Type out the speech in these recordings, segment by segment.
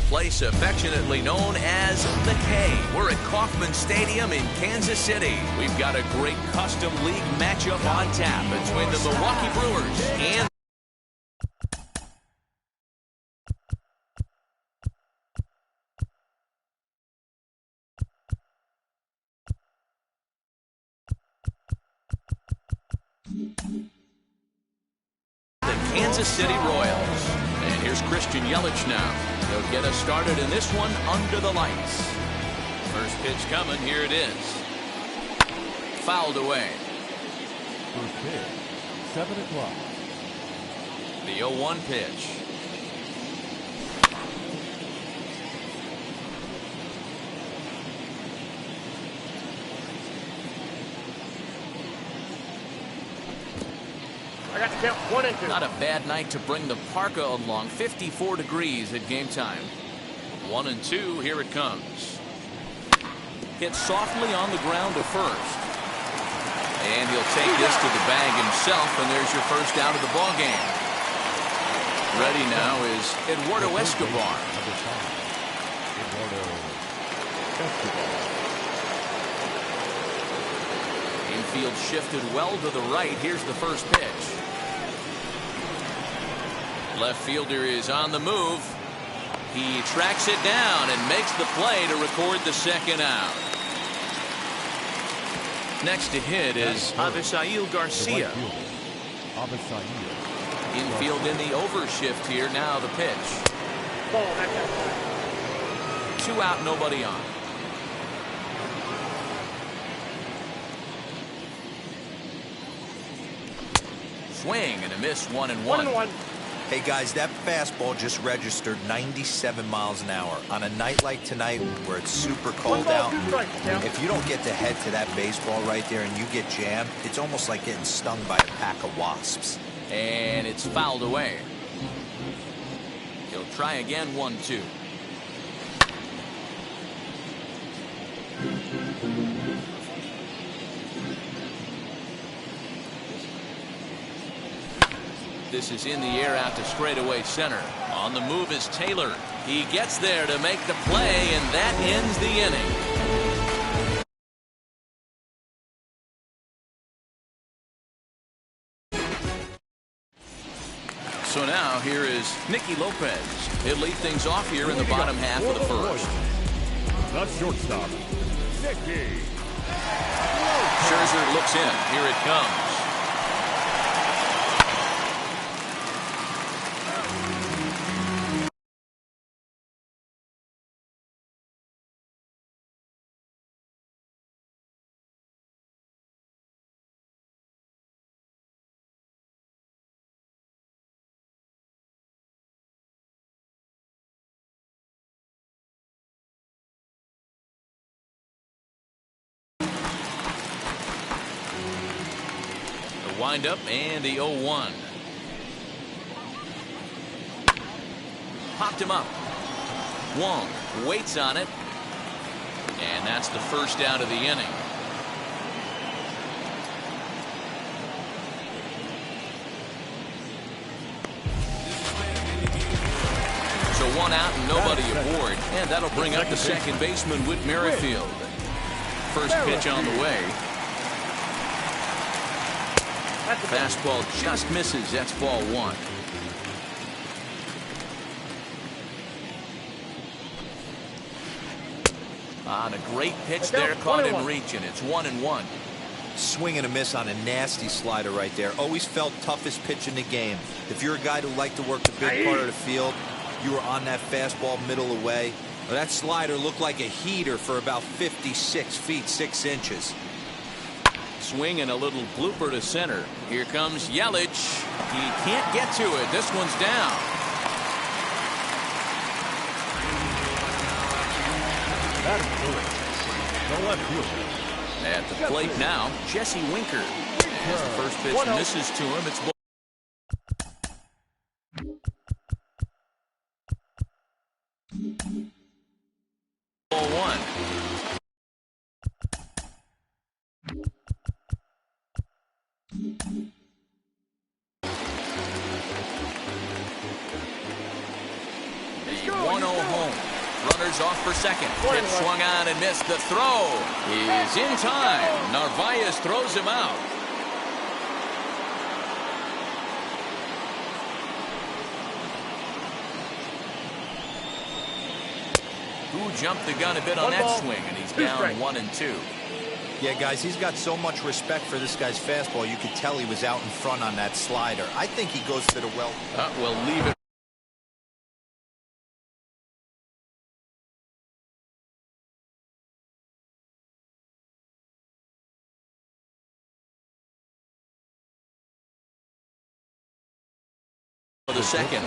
place affectionately known as the K. We're at Kauffman Stadium in Kansas City. We've got a great custom league matchup on tap between the Milwaukee Brewers and the Kansas City Royals. And here's Christian Yelich now. He'll get us started in this one under the lights. First pitch coming. Here it is. Fouled away. First pitch, 7 o'clock. The 0-1 pitch. I got to count 1 and 2. Not a bad night to bring the parka along. 54 degrees at game time. 1 and 2. Here it comes. Hit softly on the ground to first. And he'll take this to the bag himself, and there's your first out of the ball game. Ready now is Eduardo Escobar. Infield shifted well to the right. Here's the first pitch. Left fielder is on the move. He tracks it down and makes the play to record the second out. Next to hit is Avisail Garcia. Infield in the overshift here. Now the pitch. 2 out, nobody on. Swing and a miss. 1-1. Hey guys, that fastball just registered 97 miles an hour. On a night like tonight where it's super cold out, if you don't get to head to that baseball right there and you get jammed, it's almost like getting stung by a pack of wasps. And it's fouled away. He'll try again. 1-2. This is in the air out to straightaway center. On the move is Taylor. He gets there to make the play, and that ends the inning. So now here is Nicky Lopez. He'll lead things off here in the bottom half of the first. The shortstop, Nicky. Scherzer looks in. Here it comes. Wind up and the 0-1. Popped him up. Wong waits on it. And that's the first out of the inning. So 1 out and nobody aboard. And that'll bring up the second baseman, Whit Merrifield. First pitch on the way. Fastball just misses. That's ball 1. On a great pitch there, caught him reaching. It's 1-1. Swing and a miss on a nasty slider right there. Always felt toughest pitch in the game. If you're a guy who liked to work the big part of the field, you were on that fastball middle away. Well, that slider looked like a heater for about 56 feet 6 inches. Swing and a little blooper to center. Here comes Yelich. He can't get to it. This one's down. That is good. The left fielder. At the plate now, Jesse Winker. As the first pitch misses to him, it's ball 1. 1-0 home. Runners off for second. Pitch swung on and missed. The throw is in time. Narvaez throws him out. Who jumped the gun a bit on that swing, and he's down 1-2. Yeah, guys, he's got so much respect for this guy's fastball. You could tell he was out in front on that slider. I think he goes to the well. We'll leave it. For the second.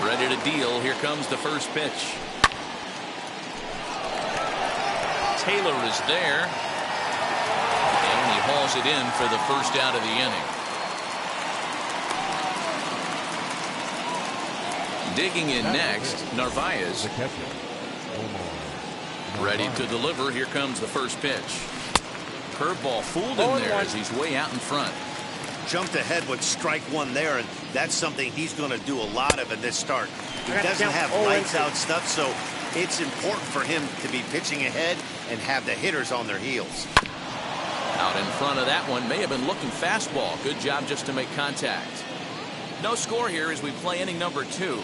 Ready to deal. Here comes the first pitch. Taylor is there. And he hauls it in for the first out of the inning. Digging in next, Narvaez. Ready to deliver. Here comes the first pitch. Curveball fooled him there as he's way out in front. Jumped ahead with strike one there, and that's something he's going to do a lot of in this start. He doesn't have lights out stuff, so it's important for him to be pitching ahead and have the hitters on their heels. Out in front of that one, may have been looking fastball. Good job just to make contact. No score here as we play inning number 2.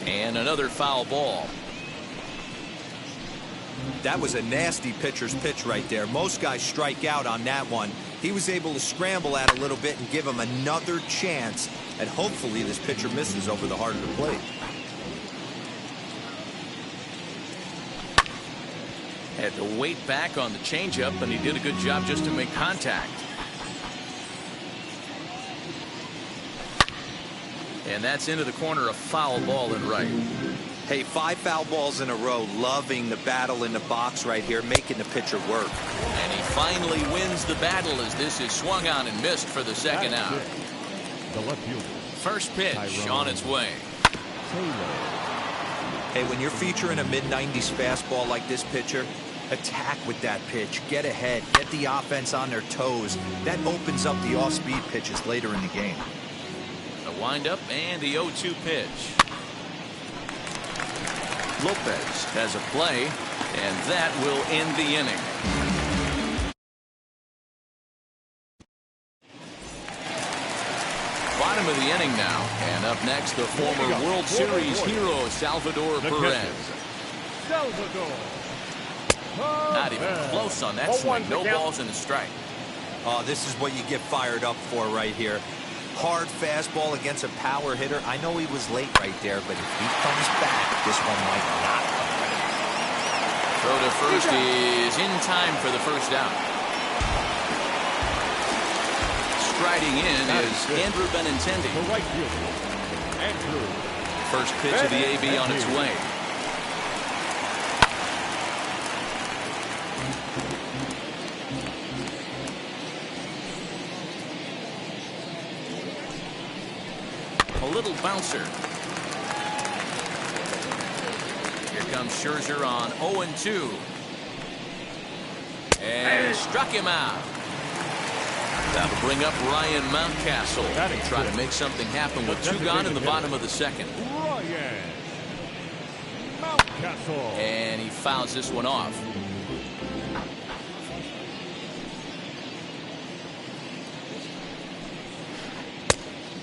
And another foul ball. That was a nasty pitcher's pitch right there. Most guys strike out on that one. He was able to scramble at a little bit and give him another chance. And hopefully this pitcher misses over the heart of the plate. Had to wait back on the changeup, and he did a good job just to make contact. And that's into the corner, a foul ball in right. Hey, 5 foul balls in a row. Loving the battle in the box right here, making the pitcher work. And he finally wins the battle as this is swung on and missed for the second out. The left fielder. First pitch on its way. Hey, when you're featuring a mid-90s fastball like this pitcher, attack with that pitch. Get ahead. Get the offense on their toes. That opens up the off-speed pitches later in the game. The windup and the 0-2 pitch. Lopez has a play, and that will end the inning. Bottom of the inning now, and up next the former World Series hero Salvador Perez. Not even close on that swing. No balls and a strike. Oh, this is what you get fired up for right here. Hard fastball against a power hitter. I know he was late right there, but if he comes back, this one might not come back. Throw to first is in time for the first out. Striding in is Andrew Benintendi. The right fielder, Andrew. First pitch of the AB on its way. A little bouncer. Here comes Scherzer on 0-2. And struck him out. That'll bring up Ryan Mountcastle and try to make something happen with 2 gone in the bottom of the second. Ryan Mountcastle. And he fouls this one off.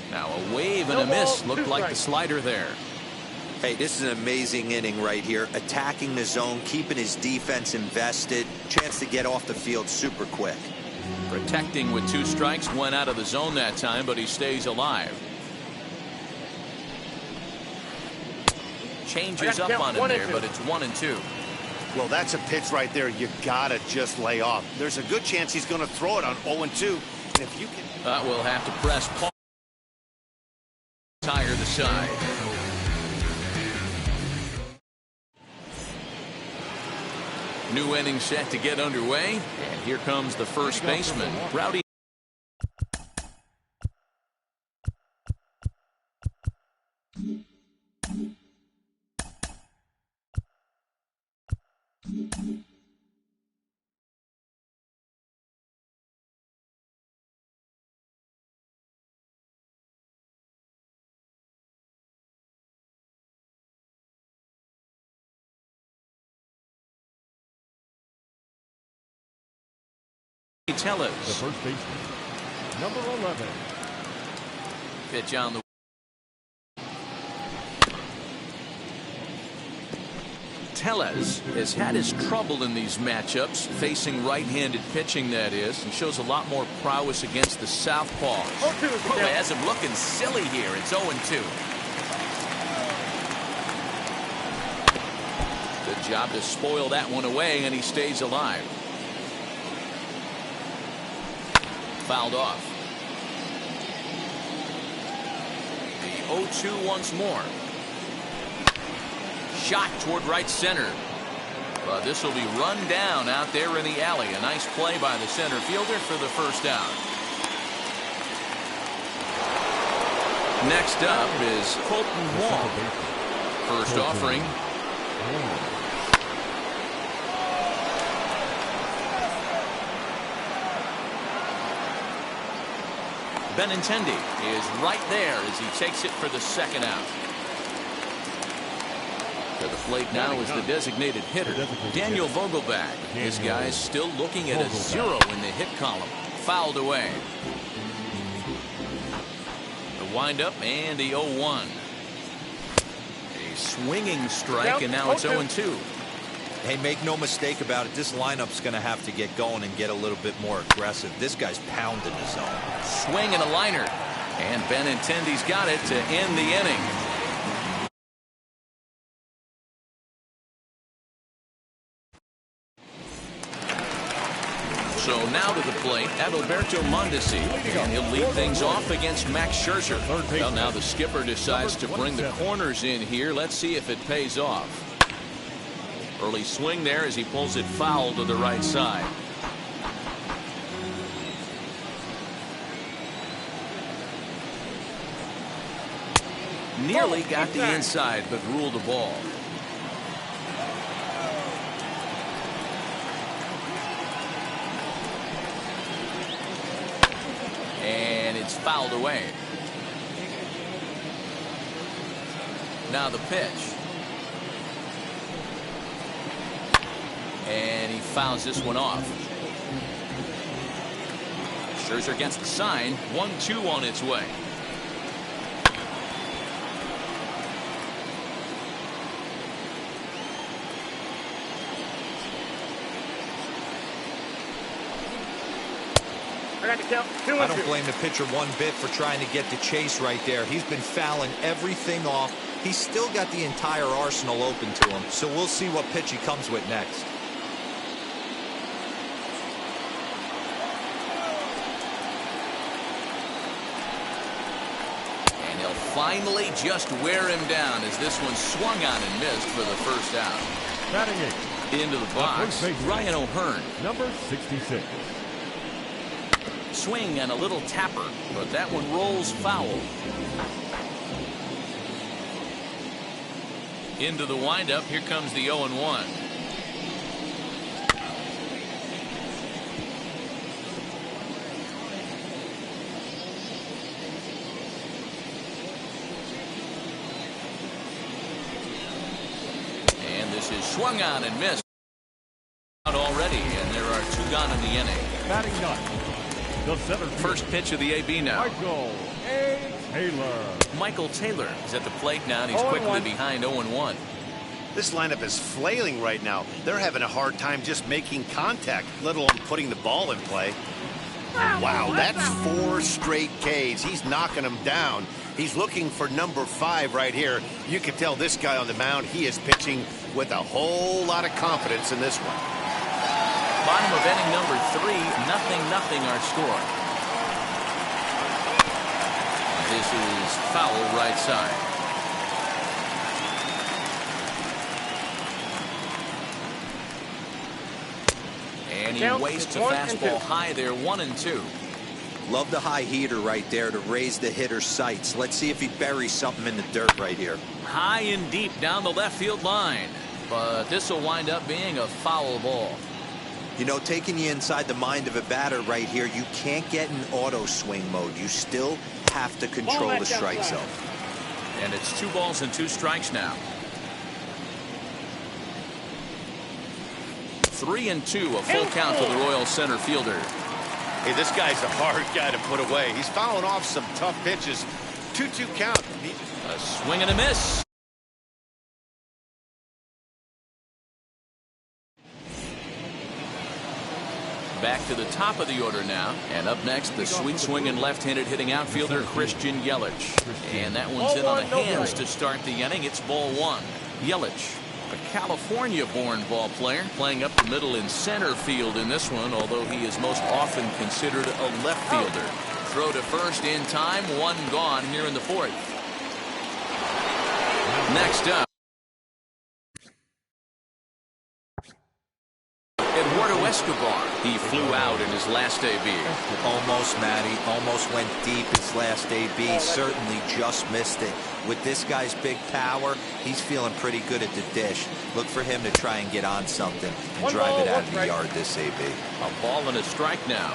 Now a wave and a miss. Looked like the slider there. Hey, this is an amazing inning right here. Attacking the zone, keeping his defense invested. Chance to get off the field super quick. Protecting with 2 strikes. Went out of the zone that time, but he stays alive. Changes up on him there, but it's 1-2. Well, that's a pitch right there you gotta just lay off. There's a good chance he's going to throw it on 0-2. And if you can... We'll have to press pause. Tire the side. New inning set to get underway, and here comes the first baseman, Rowdy. Tellez. The first baseman, number 11. Pitch on the. Tellez has had his trouble in these matchups, facing right-handed pitching, that is, and shows a lot more prowess against the southpaws. Has him looking silly here. It's 0-2. Good job to spoil that one away, and he stays alive. Fouled off. The 0-2 once more. Shot toward right center. But this will be run down out there in the alley. A nice play by the center fielder for the first out. Next up is Colton Wong. First offering. Benintendi is right there as he takes it for the second out. To the plate now is the designated hitter, Daniel Vogelbach. His guys still looking at a 0 in the hit column. Fouled away. The windup and the 0-1. A swinging strike, and now it's 0-2. Hey, make no mistake about it. This lineup's going to have to get going and get a little bit more aggressive. This guy's pounding the zone. Swing and a liner. And Benintendi's got it to end the inning. So now to the plate, Adalberto Mondesi, and he'll lead things off against Max Scherzer. Well, now the skipper decides to bring the corners in here. Let's see if it pays off. Early swing there as he pulls it foul to the right side. Nearly got the inside, but ruled the ball. And it's fouled away. Now the pitch. And he fouls this one off. Scherzer gets the sign. 1-2 on its way. I don't blame the pitcher one bit for trying to get the chase right there. He's been fouling everything off. He's still got the entire arsenal open to him. So we'll see what pitch he comes with next. And he'll finally just wear him down as this one swung on and missed for the first out. Batting eighth. Into the box, Ryan O'Hearn. Number 66. Swing and a little tapper, but that one rolls foul. Into the windup, here comes the 0-1. And this is swung on and missed out already, and there are 2 gone in the inning. Batting ninth. The center field. First pitch of the AB now. Michael Taylor is at the plate now, and he's quickly behind 0-1. This lineup is flailing right now. They're having a hard time just making contact, let alone putting the ball in play. Wow, that's 4 straight Ks. He's knocking them down. He's looking for number 5 right here. You can tell this guy on the mound, he is pitching with a whole lot of confidence in this one. Bottom of inning number 3, 0-0 our score. This is foul right side. And he wastes a fastball high there, 1-2. Love the high heater right there to raise the hitter's sights. Let's see if he buries something in the dirt right here. High and deep down the left field line. But this will wind up being a foul ball. You know, taking you inside the mind of a batter right here, you can't get in auto swing mode. You still have to control the strike zone. And it's 2 balls and 2 strikes now. 3-2, a full count for the Royal center fielder. Hey, this guy's a hard guy to put away. He's fouling off some tough pitches. 2-2 count. A swing and a miss. Back to the top of the order now. And up next, the sweet swinging left-handed hitting outfielder Christian Yelich. And that one's in on the hands to start the inning. It's ball one. Yelich, a California-born ball player, playing up the middle in center field in this one, although he is most often considered a left fielder. Throw to first in time, one gone here in the fourth. Next up, Eduardo Escobar. He flew out in his last AB. Almost, Matty. Almost went deep his last AB. Certainly just missed it. With this guy's big power, he's feeling pretty good at the dish. Look for him to try and get on something and drive it out of the yard this AB. A ball and a strike now.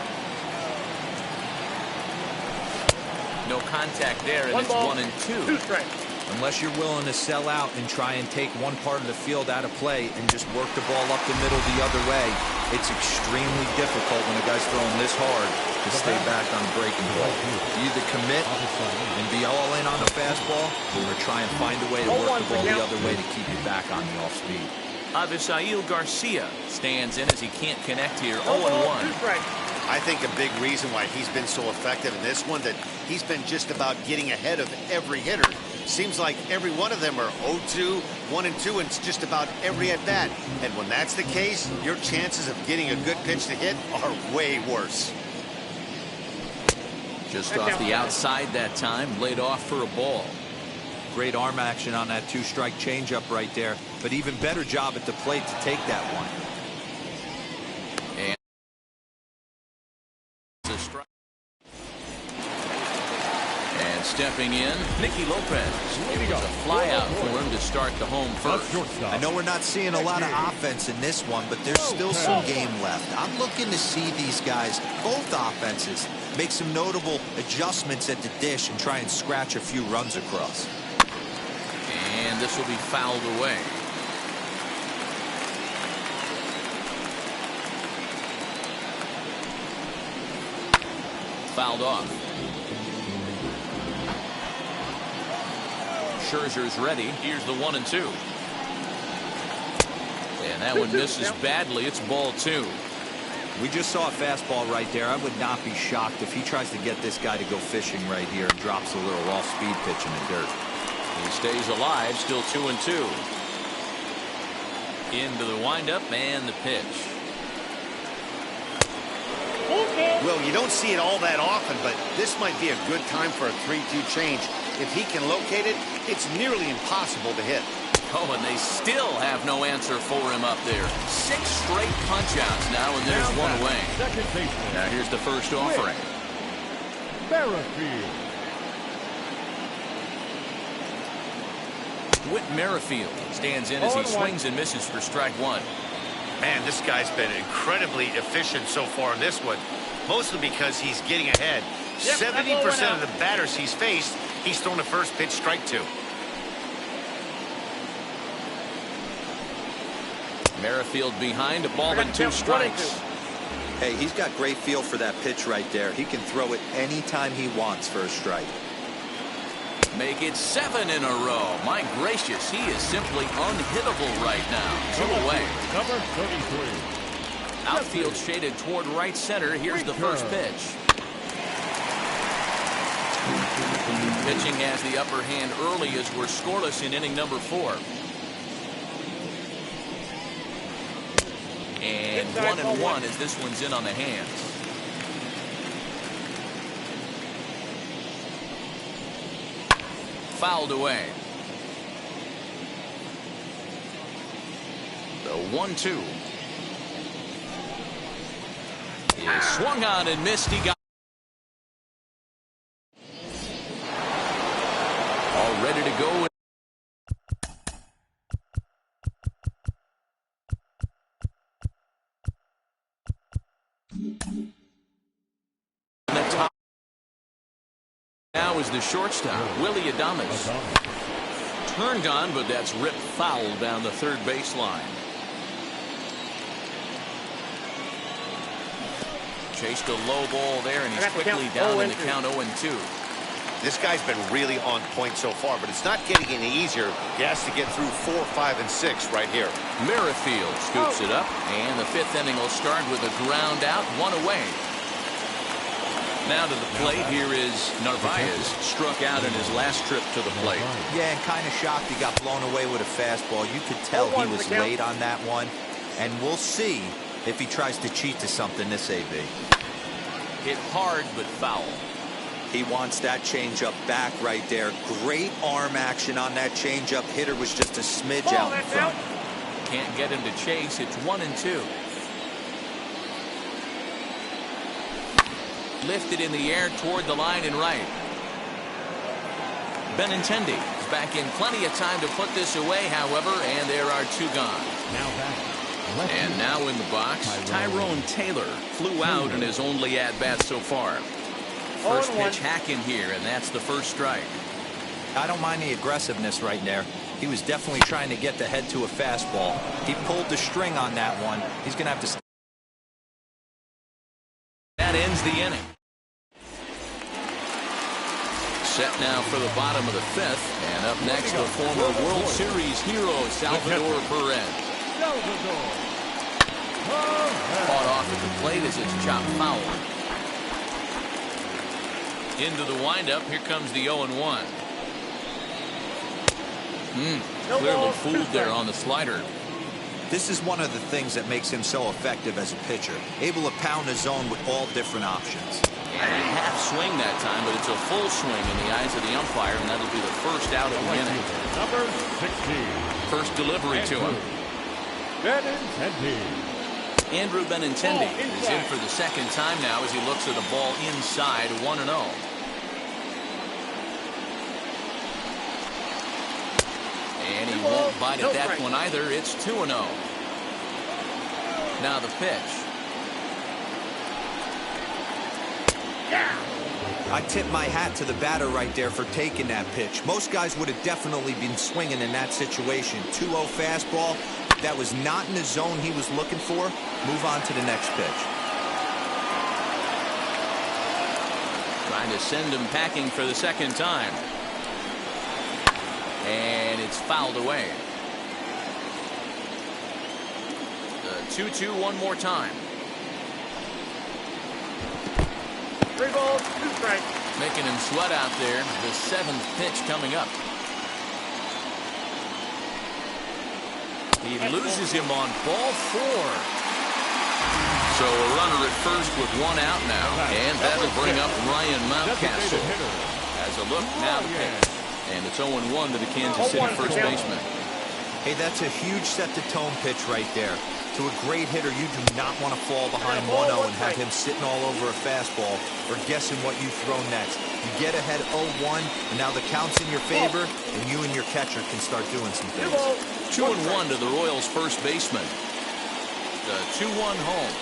No contact there, and it's 1-2. Unless you're willing to sell out and try and take one part of the field out of play and just work the ball up the middle the other way, it's extremely difficult when a guy's throwing this hard to stay back on the breaking ball. Either commit and be all in on the fastball, or try and find a way to work the ball the other way to keep you back on the off speed. Avisail Garcia stands in as he can't connect here. 0-1. I think a big reason why he's been so effective in this one, that he's been just about getting ahead of every hitter. Seems like every one of them are 0-2, 1-2, and it's just about every at-bat. And when that's the case, your chances of getting a good pitch to hit are way worse. Just off the outside that time, laid off for a ball. Great arm action on that two-strike changeup right there, but even better job at the plate to take that one. And a strike. And stepping in, Nicky Lopez. It was a fly out for him to start the home first. I know we're not seeing a lot of offense in this one, but there's still some game left. I'm looking to see these guys, both offenses, make some notable adjustments at the dish and try and scratch a few runs across. And this will be fouled away. Fouled off. Scherzer's ready. Here's the 1-2. And that one misses badly. It's ball two. We just saw a fastball right there. I would not be shocked if he tries to get this guy to go fishing right here and drops a little off-speed pitch in the dirt. He stays alive, still 2-2. Into the windup and the pitch. Well, you don't see it all that often, but this might be a good time for a 3-2 change. If he can locate it, it's nearly impossible to hit. Oh, and they still have no answer for him up there. 6 straight punch-outs now, and there's one away. Now here's the first offering. Whit Merrifield stands in as he swings and misses for strike one. Man, this guy's been incredibly efficient so far in this one, mostly because he's getting ahead. 70% of the batters he's faced, he's thrown a first pitch strike to. Merrifield behind, a ball and 2 strikes. Hey, he's got great feel for that pitch right there. He can throw it anytime he wants for a strike. Make it 7 in a row. My gracious, he is simply unhittable right now. 2 away. Number 33. Outfield shaded toward right center. Here's the first pitch. Pitching has the upper hand early as we're scoreless in inning number 4. And 1-1 as this one's in on the hands. Fouled away. The 1-2. He swung on and missed. He got all ready to go. Now is the shortstop, Willie Adames. Turned on, but that's ripped foul down the third baseline. Chased a low ball there, and he's quickly down in the count 0-2. This guy's been really on point so far, but it's not getting any easier. He has to get through 4, 5, and 6 right here. Merrifield scoops it up, and the 5th inning will start with a ground out, 1 away. Now to the plate, here is Narvaez, struck out in his last trip to the plate. Yeah, and kind of shocked he got blown away with a fastball. You could tell he was late on that one, and we'll see if he tries to cheat to something this AB. Hit hard, but foul. He wants that changeup back right there. Great arm action on that changeup. Hitter was just a smidge out in front. Can't get him to chase. It's 1-2. Lifted in the air toward the line and right. Benintendi is back in plenty of time to put this away, however, and there are 2 gone. And now in the box, Tyrone Taylor flew out in his only at-bat so far. First pitch hack in here, and that's the first strike. I don't mind the aggressiveness right there. He was definitely trying to get the head to a fastball. He pulled the string on that one. He's going to have to. That ends the inning. Set now for the bottom of the 5th, and up next, the former World Series hero, Salvador Perez. Caught off at the plate as it's chopped foul. Into the windup, here comes the 0-1. Clearly fooled there on the slider. This is one of the things that makes him so effective as a pitcher. Able to pound the zone with all different options. And a half swing that time, but it's a full swing in the eyes of the umpire, and that'll be the first out of the inning. Number 16. First delivery to him. Benintendi. Andrew Benintendi is in for the second time now as he looks at a ball inside, 1-0. And he won't bite at that one either. It's 2-0. Now the pitch. I tip my hat to the batter right there for taking that pitch. Most guys would have definitely been swinging in that situation. 2-0 fastball. That was not in the zone he was looking for. Move on to the next pitch. Trying to send him packing for the second time. And it's fouled away. The 2-2 one more time. 3 balls, 2 strikes. Making him sweat out there. The 7th pitch coming up. He loses him on ball 4. So a runner at first with 1 out now. And that'll bring up Ryan Mountcastle. As a look, now the pitch. And it's 0-1 to the Kansas City first baseman. Hey, that's a huge set-the-tone pitch right there. To a great hitter, you do not want to fall behind 1-0 and have him sitting all over a fastball or guessing what you throw next. You get ahead 0-1, and now the count's in your favor, and you and your catcher can start doing some things. 2-1 to the Royals first baseman. The 2-1 home.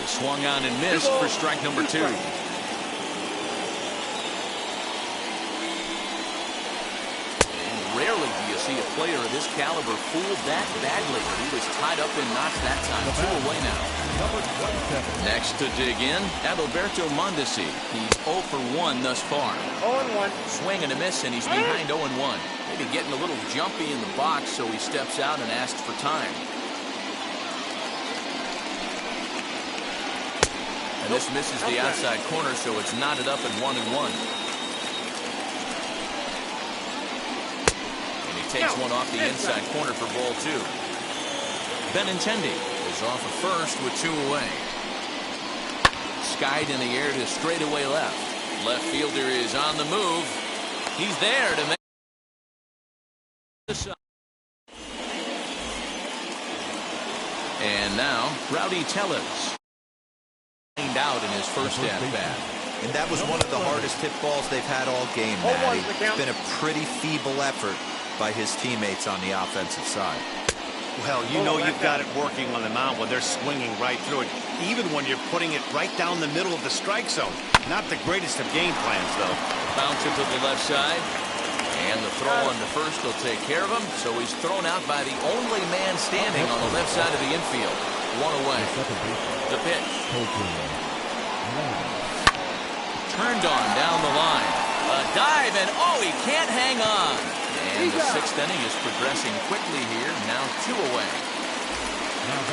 Is swung on and missed for strike number 2. Rarely do you see a player of this caliber fooled that badly. He was tied up in knots that time. 2 away now. Next to dig in, Adalberto Mondesi. He's 0 for 1 thus far. 0-1. Swing and a miss, and he's behind 0-1. Maybe getting a little jumpy in the box, so he steps out and asks for time. And this misses the outside corner, so it's knotted up at 1-1. Takes one off the inside corner for ball 2. Benintendi is off of first with 2 away. Skied in the air to straightaway left. Left fielder is on the move. He's there to make this. And now Rowdy Tellez out in his first at-bat. And that was one of the hardest hit balls they've had all game, Matty. It's been a pretty feeble effort by his teammates on the offensive side. Well, you know you've got it working on the mound when they're swinging right through it, even when you're putting it right down the middle of the strike zone. Not the greatest of game plans, though. Bounce it to the left side, and the throw on the first will take care of him, so he's thrown out by the only man standing on the left side of the infield. One away. The pitch. Turned on down the line. A dive, and oh, he can't hang on. And the sixth inning is progressing quickly here. Now 2 away.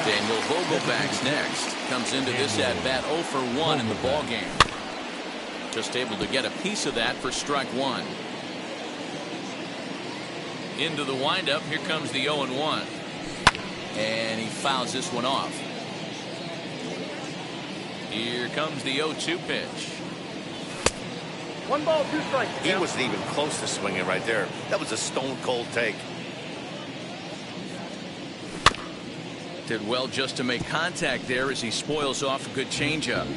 Daniel Vogelback's next. Comes into this at bat 0 for 1 in the ball game. Just able to get a piece of that for strike 1. Into the windup. Here comes the 0-1. And he fouls this one off. Here comes the 0-2 pitch. 1 ball, 2 strikes. He wasn't even close to swinging right there. That was a stone cold take. Did well just to make contact there as he spoils off a good changeup.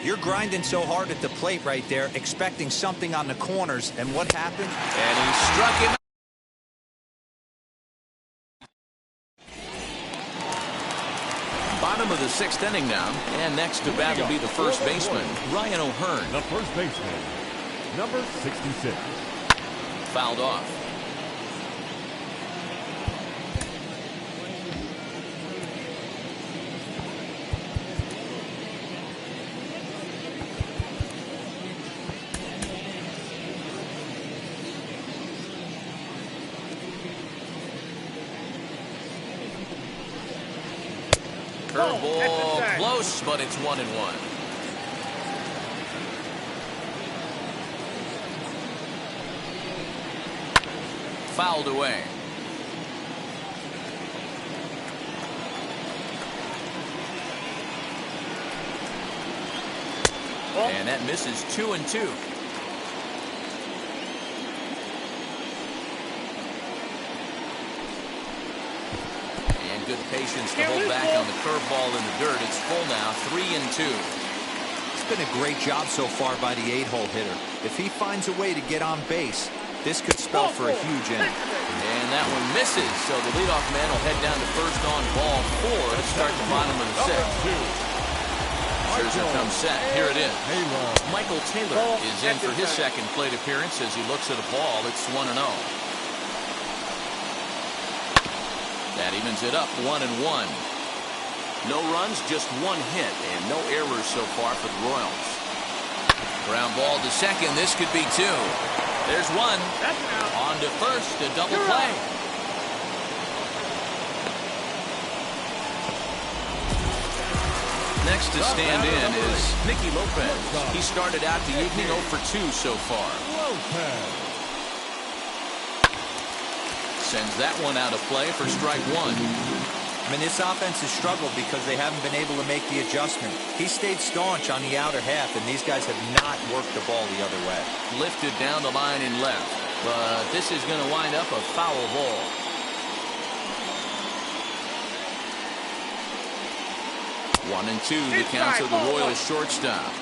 You're grinding so hard at the plate right there, expecting something on the corners, and what happened? And he struck him. Bottom of the 6th inning now, and next to bat will be the first baseman, Ryan O'Hearn. The first baseman, number 66. Fouled off. Curveball close, but it's 1-1. Fouled away. And that misses 2-2. Good patience to hold back on the curveball in the dirt. It's full now, 3-2. It's been a great job so far by the 8-hole hitter. If he finds a way to get on base, this could spell for a huge inning. And that one misses, so the leadoff man will head down to first on ball 4 to start the bottom of the 6th. Scherzer comes set. Here it is. Michael Taylor is in for his second plate appearance as he looks at a ball. It's 1-0. That evens it up, 1-1. No runs, just 1 hit, and no errors so far for the Royals. Ground ball to second. This could be 2. There's 1. On to first, a double play. Next to stand in is Nicky Lopez. He started out the evening 0 for 2 so far. Sends that one out of play for strike 1. I mean, this offense has struggled because they haven't been able to make the adjustment. He stayed staunch on the outer half, and these guys have not worked the ball the other way. Lifted down the line and left, but this is going to wind up a foul ball. One and 2, the counts of the Royals shortstop.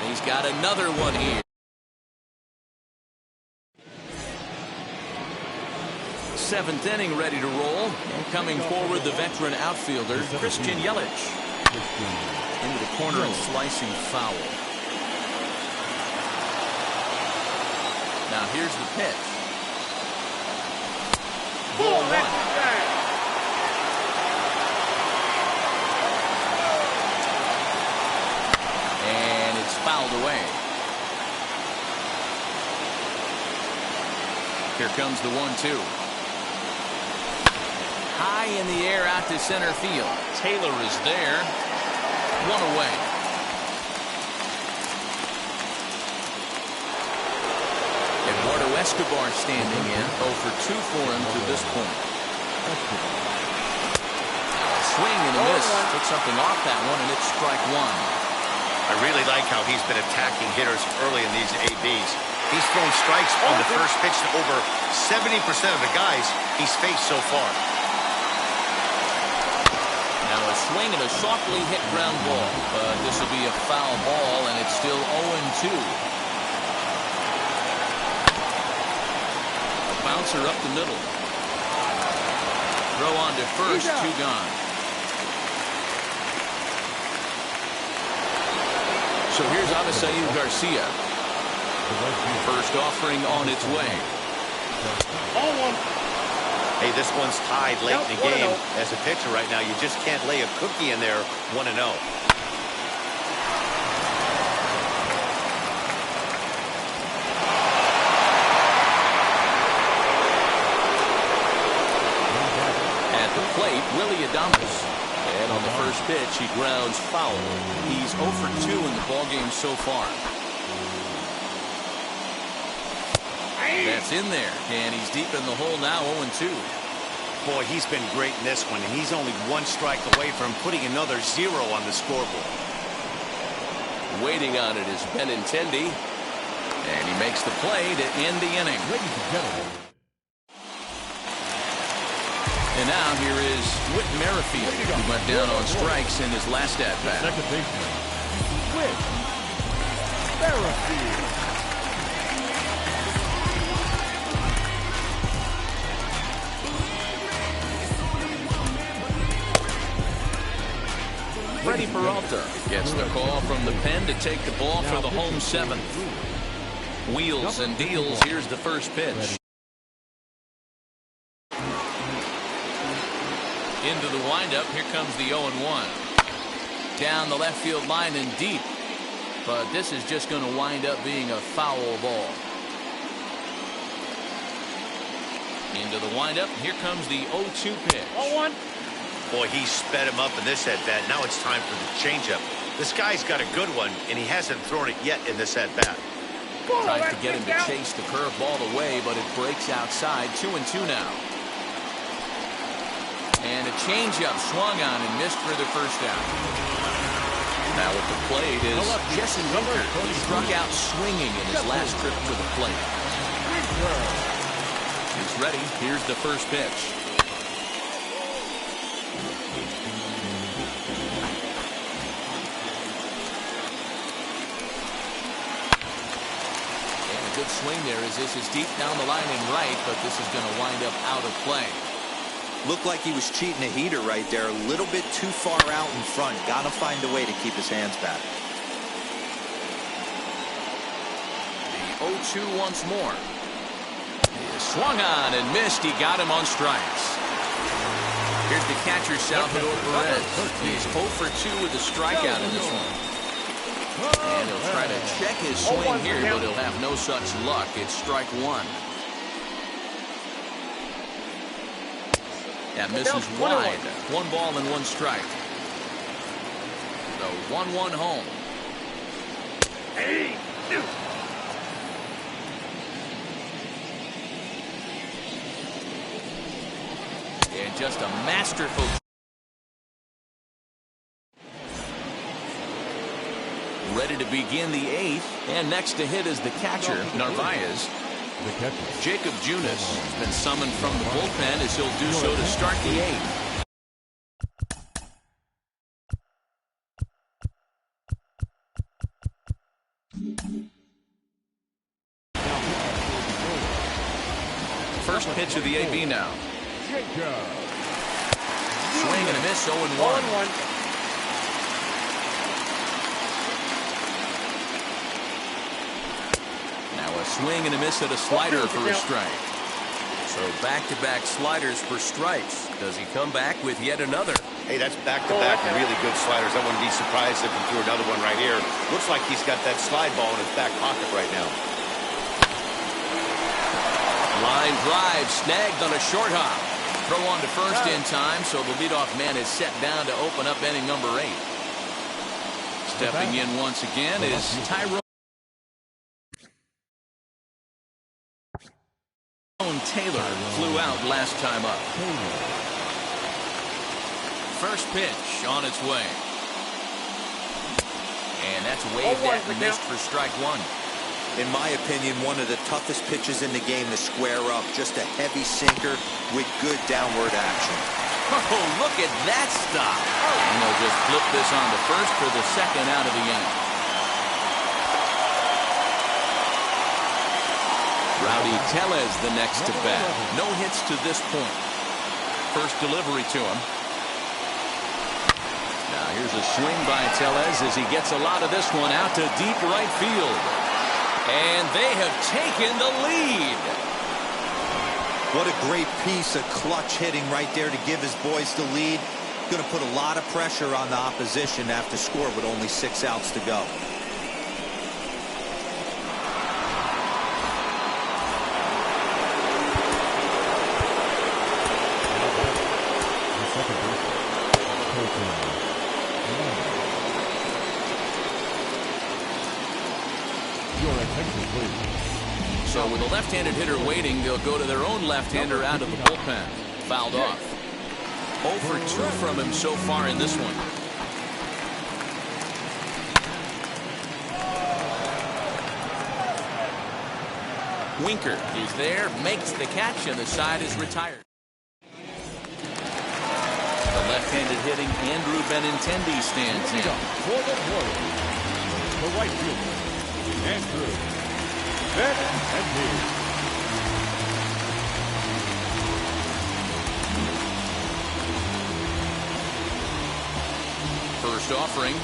He's got another one here. 7th inning ready to roll. And coming forward, the veteran outfielder, Christian Yelich. Into the corner and slicing foul. Now here's the pitch. Ball 1. Fouled away. Here comes the 1-2. High in the air out to center field. Taylor is there. 1 away. Eduardo Escobar standing in. 0 for 2 for him to this point. Swing and a miss. Took something off that one, and it's strike 1. I really like how he's been attacking hitters early in these ABs. He's thrown strikes on the first pitch to over 70% of the guys he's faced so far. Now a swing and a softly hit ground ball. But this will be a foul ball, and it's still 0-2. A bouncer up the middle. Throw on to first, 2 gone. So here's Avisaíl Garcia. First offering on its way. Ball one. Hey, this one's tied late in the game. 1-0. As a pitcher right now, you just can't lay a cookie in there 1-0. At the plate, Willie Adames. And on the first pitch, he grounds foul. He's 0 for 2 in the ballgame so far. That's in there, and he's deep in the hole now, 0-2. Boy, he's been great in this one, and he's only one strike away from putting another 0 on the scoreboard. Waiting on it is Benintendi, and he makes the play to end the inning. Ladies and gentlemen. And now here is Whit Merrifield, who went down on strikes in his last at-bat. Second baseman, Whit Merrifield. Freddie Peralta gets the call from the pen to take the ball for the home seventh. Wheels and deals. Here's the first pitch. Into the windup. Here comes the 0-1. Down the left field line and deep. But this is just going to wind up being a foul ball. Into the windup. Here comes the 0-2 pitch. Ball one. Boy, he sped him up in this at-bat. Now it's time for the changeup. This guy's got a good one, and he hasn't thrown it yet in this at-bat. Tries to get him to chase the curveball away, but it breaks outside. 2-2 now. And a changeup swung on and missed for the first out. Now at the plate is Jesse Winker. He struck out swinging in his last trip to the plate. He's ready. Here's the first pitch. Good swing there as this is deep down the line and right, but this is going to wind up out of play. Looked like he was cheating a heater right there. A little bit too far out in front. Got to find a way to keep his hands back. The 0-2 once more. He swung on and missed. He got him on strikes. Here's the catcher, Salvador Perez. He's 0 for 2 with a strikeout in this one. And he'll try to check his swing here, but he'll have no such luck. It's strike one. That misses wide. 1 ball and 1 strike. The 1-1 home. And just a masterful. Ready to begin the 8th, and next to hit is the catcher, Narvaez. The catcher, Jacob Junis has been summoned from the bullpen as he'll do so to start the 8th. First pitch of the AB now. Swing and a miss, 0-1. A swing and a miss at a slider for a strike. So back-to-back sliders for strikes. Does he come back with yet another? Hey, that's back-to-back really good sliders. I wouldn't be surprised if he threw another one right here. Looks like he's got that slide ball in his back pocket right now. Line drive snagged on a short hop. Throw on to first in time, so the leadoff man is set down to open up inning number 8. Stepping in once again is Tyrone Taylor. Flew out last time up. First pitch on its way. And that's waved at and missed for strike 1. In my opinion, one of the toughest pitches in the game to square up. Just a heavy sinker with good downward action. Oh, look at that stop. And they'll just flip this on to first for the second out of the inning. Rowdy Tellez the next to bat. No hits to this point. First delivery to him. Now here's a swing by Tellez as he gets a lot of this one out to deep right field. And they have taken the lead. What a great piece of clutch hitting right there to give his boys the lead. Going to put a lot of pressure on the opposition to have to score with only 6 outs to go. So with a left-handed hitter waiting, they'll go to their own left-hander out of the bullpen. Fouled off. 0 for 2 from him so far in this one. Winker is there, makes the catch, and the side is retired. The left-handed hitting Andrew Benintendi stands in. For the Royals, the right fielder, Andrew Benintendi. First offering.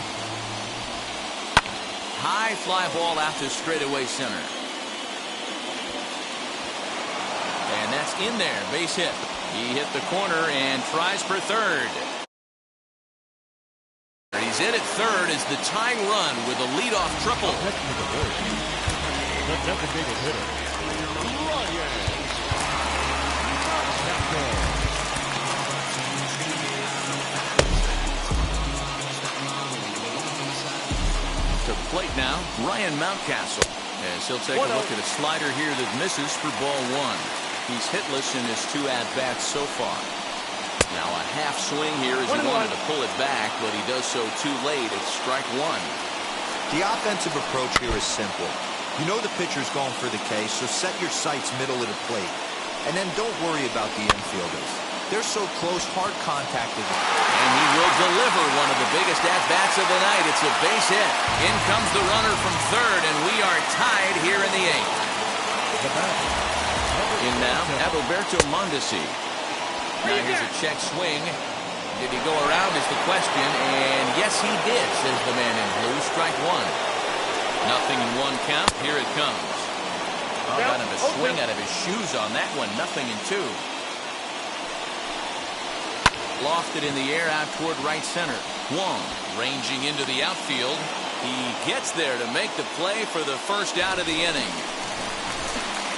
High fly ball out to straightaway center. And that's in there. Base hit. He hit the corner and tries for third. He's in at third as the tying run with a leadoff triple. The designated hitter, Ryan. To plate now, Ryan Mountcastle, as he'll take a look at a slider here that misses for ball 1. He's hitless in his 2 at-bats so far. Now a half swing here as he wanted to pull it back, but he does so too late. It's strike 1. The offensive approach here is simple. You know the pitcher's going for the K, so set your sights middle of the plate. And then don't worry about the infielders. They're so close, hard contact is. And he will deliver one of the biggest at-bats of the night. It's a base hit. In comes the runner from third, and we are tied here in the 8th. In now, Adalberto Mondesi. Now here's a check swing. Did he go around is the question, and yes he did, says the man in blue. Strike 1. Nothing in 1 count. Here it comes. Oh, got him a swing out of his shoes on that one. Nothing in 2. Lofted in the air out toward right center. Wong ranging into the outfield. He gets there to make the play for the first out of the inning.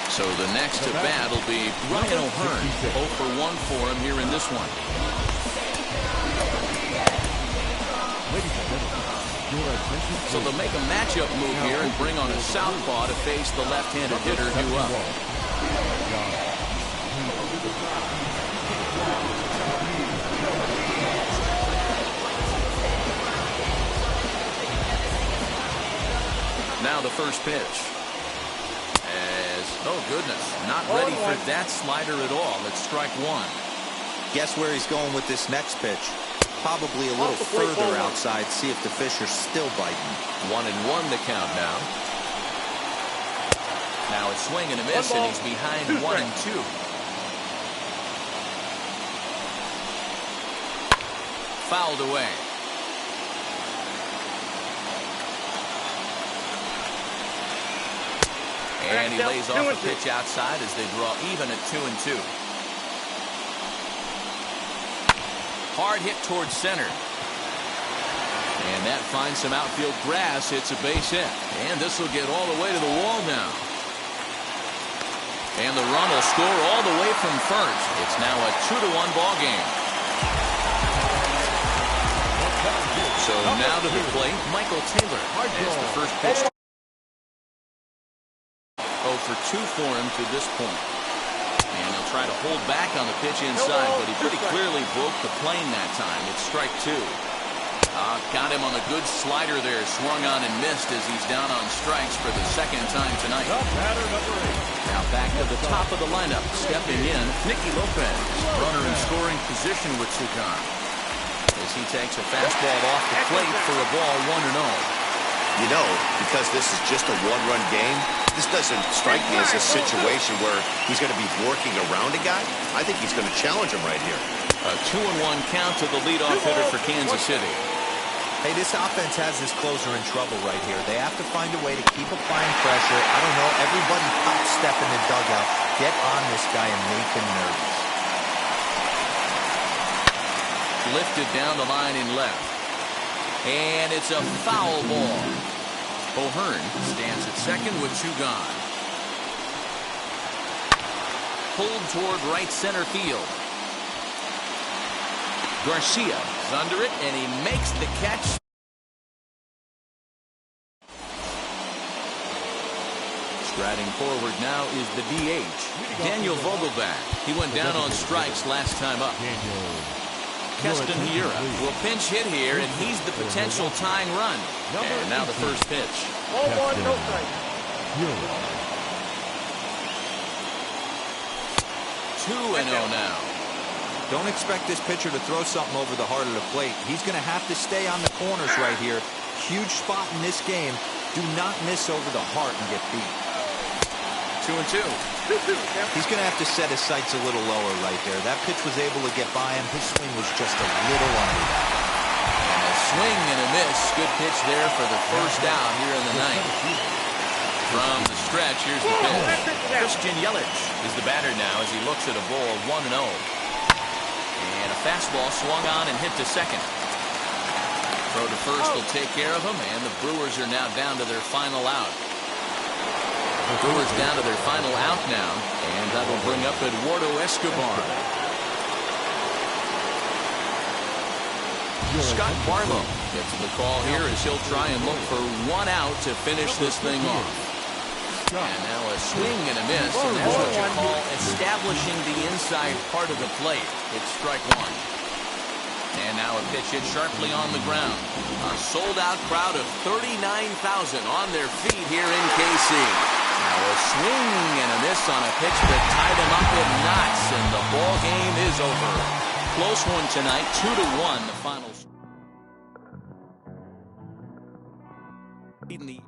So the next at bat will be Ryan O'Hearn. 0 for 1 for him here in this one. So they'll make a matchup move here and bring on a southpaw to face the left-handed hitter due up. Now the first pitch. Oh goodness, not ready for that slider at all. It's strike 1. Guess where he's going with this next pitch? Probably a little further outside, see if the fish are still biting. 1-1 the count now. Now it's swing and a miss, and he's behind 1-2. Fouled away. And he lays off a pitch outside as they draw even at 2-2. Hard hit towards center. And that finds some outfield grass. It's a base hit. And this will get all the way to the wall now. And the run will score all the way from first. It's now a 2-1 ball game. So now to the plate, Michael Taylor as the first pitch. 0 for 2 for him to this point. And he'll try to hold back on the pitch inside, but he pretty clearly broke the plane that time. It's strike 2. Got him on a good slider there, swung on and missed as he's down on strikes for the 2nd time tonight. Now back to the top of the lineup, stepping in, Nicky Lopez, runner in scoring position with 2 gone. As he takes a fastball off the plate for a ball 1-0. You know, because this is just a 1-run game, this doesn't strike me as a situation where he's going to be working around a guy. I think he's going to challenge him right here. A 2-1 count to the leadoff hitter for Kansas City. Hey, this offense has this closer in trouble right here. They have to find a way to keep applying pressure. I don't know, everybody pop step in the dugout. Get on this guy and make him nervous. Lifted down the line in left. And it's a foul ball. O'Hearn stands at second with 2 gone. Pulled toward right center field. Garcia is under it, and he makes the catch. Striding forward now is the DH, Daniel Vogelback. He went down on strikes last time up. Keston Hiura will pinch hit here, and he's the potential tying run. And now the first pitch. Ball 1, no strike. 2-0 now. Don't expect this pitcher to throw something over the heart of the plate. He's going to have to stay on the corners right here. Huge spot in this game. Do not miss over the heart and get beat. 2-2. He's going to have to set his sights a little lower right there. That pitch was able to get by him. His swing was just a little under that. And a swing and a miss. Good pitch there for the first out here in the ninth. From the stretch, here's the pitch. Christian Yelich is the batter now as he looks at a ball 1-0. And a fastball swung on and hit to second. Throw to first will take care of him, and the Brewers are now down to their final out. The Brewers down to their final out now, and that'll bring up Eduardo Escobar. Scott Barlow gets the call here as he'll try and look for 1 out to finish this thing off. And now a swing and a miss, and that's what you call establishing the inside part of the plate. It's strike 1. And now a pitch hit sharply on the ground. A sold-out crowd of 39,000 on their feet here in KC. Now a swing and a miss on a pitch that tied him up in knots, and the ball game is over. Close one tonight, 2-1, the final. In the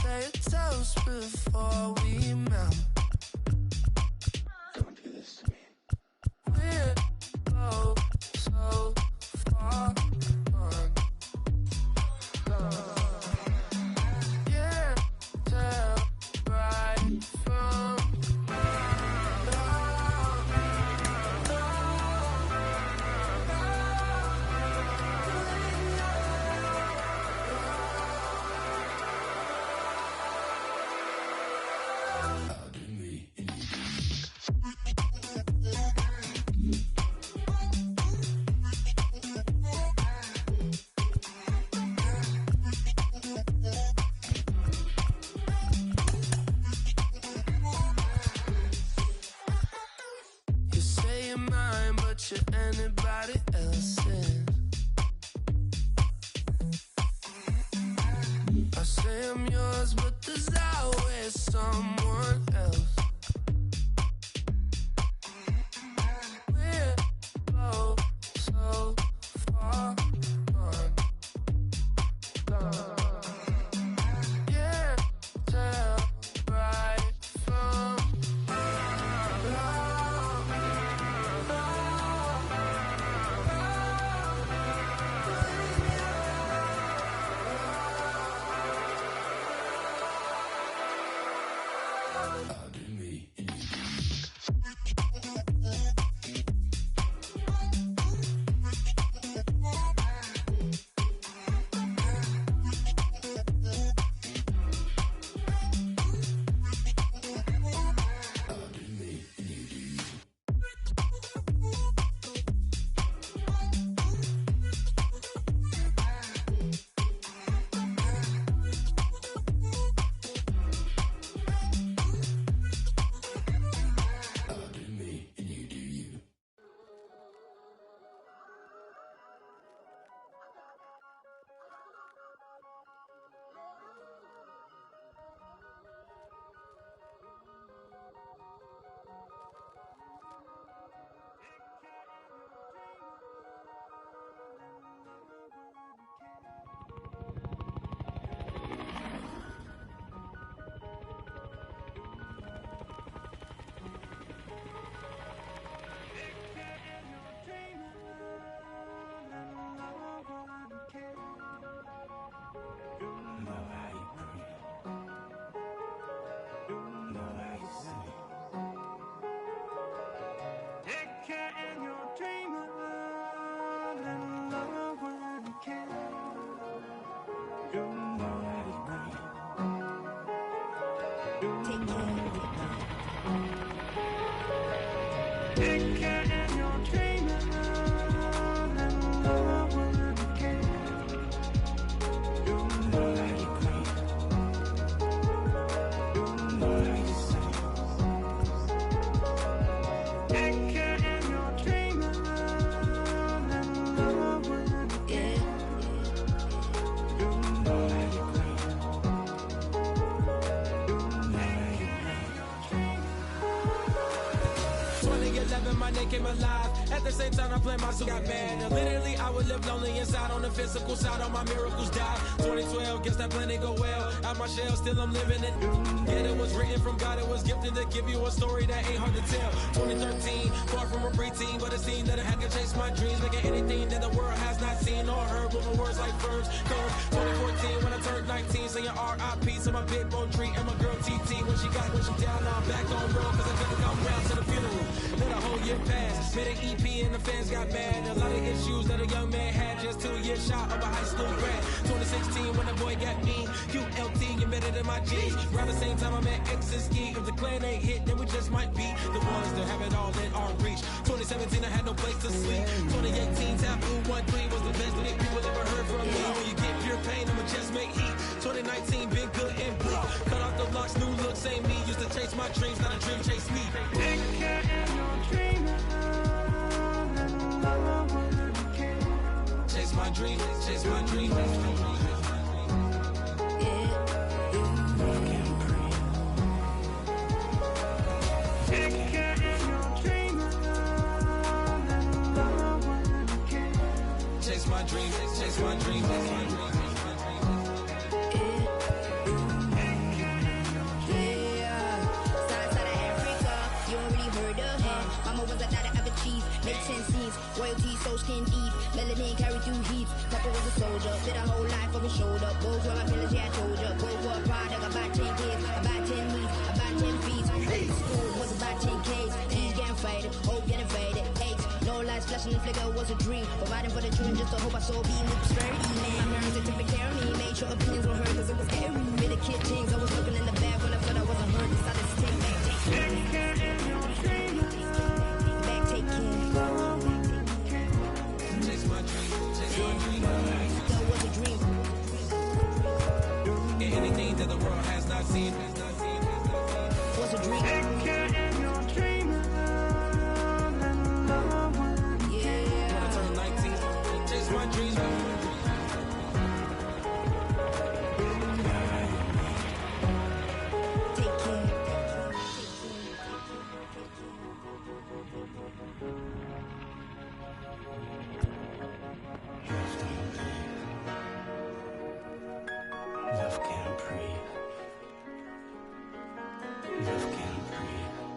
say a toast before we melt. Don't do this to me. We're both so far gone. Can't tell right from you say you're mine, but you're anybody else's. I say I'm yours, but there's always someone else. We're both so far gone. Can't tell right from came alive. At the same time, I play my song got bad. Now, literally, I would live lonely inside. On the physical side, all my miracles died. 2012, guess that plan didn't go well. Out my shell, still I'm living it. Yeah, it was written from God. It was gifted to give you a story that ain't hard to tell. 2013, far from a preteen, but it seemed that I had to chase my dreams, making anything that the world has not seen or heard. With my words like verbs. Come 2014, when I turned 19, saying R.I.P. to my big bone tree and my girl TT. When she down, now I'm back on road, cause I couldn't come round to the funeral. Let a whole year pass. Made an EP and the fans got mad. A lot of issues that a young man had. Just 2 years shot of a high school grad. 2016 when the boy got me. QLT embedded in my G's. Around the same time I met X and Ski. If the clan ain't hit, then we just might be the ones that have it all in our reach. 2017 I had no place to sleep. 2018 Taboo 1-3 was the best that people ever heard from me. When you get pure pain, I'ma just make heat. 2019 been good and bleak. Cut off the locks, new look, same me. Used to chase my dreams, not a dream chase me. Take care of your dream. Chase my dream, chase my dream. Take care of your dream. Chase my dream, chase my dream, chase my dream. skin deep. Melanin carry through heat. Papa was a soldier, did a whole life on his shoulder. Both were my pillars, yeah, I told ya. Both were a product, about 10 kids, about 10 weeks, about 10 feet. School was about 10 Ks. He's getting faded, hope getting faded. Eight, no lights flashing, the flicker was a dream. Providing for the children just to hope I saw being with prosperity, man. My parents, they took care of me, made sure opinions were heard, cause it was scary. With the kid things, I was looking in the back when I felt I wasn't heard. Decided to take back, take care. Back, take care. Chase my dream, chase my dream. That was a dream. And anything that the world has not seen, Was a dream. when I turn 19, chase my dreams. Take care. Love can't breathe. Love can't breathe.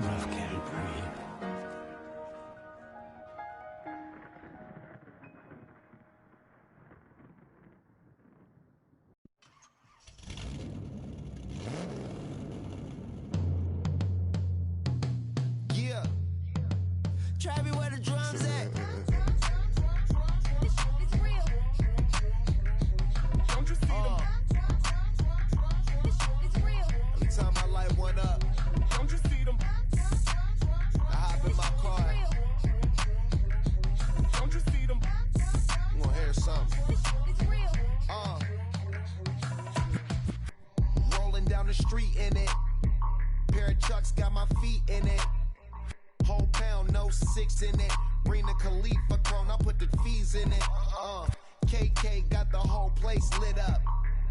Love can't breathe. Yeah. Travis, where the drums at? It's real. Don't you see them? It's real. Every time I light one up, don't you see them? I hop in my car. Don't you see them? I'm gonna hear something. It's real. Rolling down the street in it. Pair of Chucks got my feet in it. Whole pound, no six in it. Bring the Khalifa chrome, I put the fees in it. KK got the whole place lit up.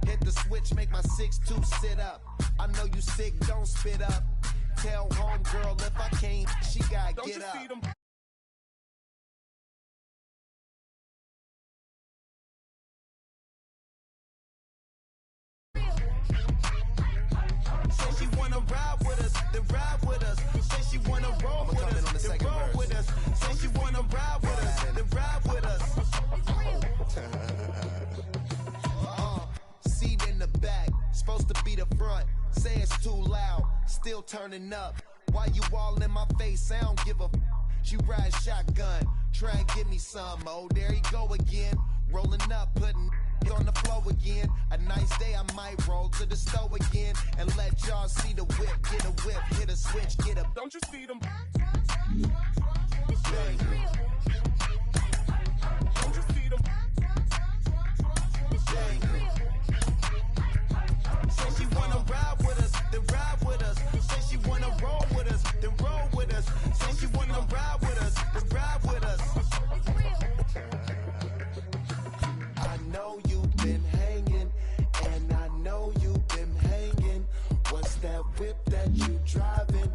Hit the switch, make my 6'2" sit up. I know you sick, don't spit up. Tell homegirl if I can't, she gotta get up. Say she wanna ride with us, then ride with us. Say she wanna roll with us, then roll with us. Say she wanna ride with us, then ride with us. Seat in the back, supposed to be the front. Say it's too loud, still turning up. Why you all in my face? I don't give a. She ride shotgun, try and give me some. Oh, there he go again, rolling up, putting on the floor again. A nice day, I might roll to the store again and let y'all see the whip. Get a whip, hit a switch, get a. Don't you see them? Bang. Don't you see them? Bang. Say she wanna ride with us, then ride with us. Say she wanna roll with us, then roll with us. Say she wanna ride with us, then ride with us. I know you've been hanging, and I know you've been hanging. What's that whip that you driving?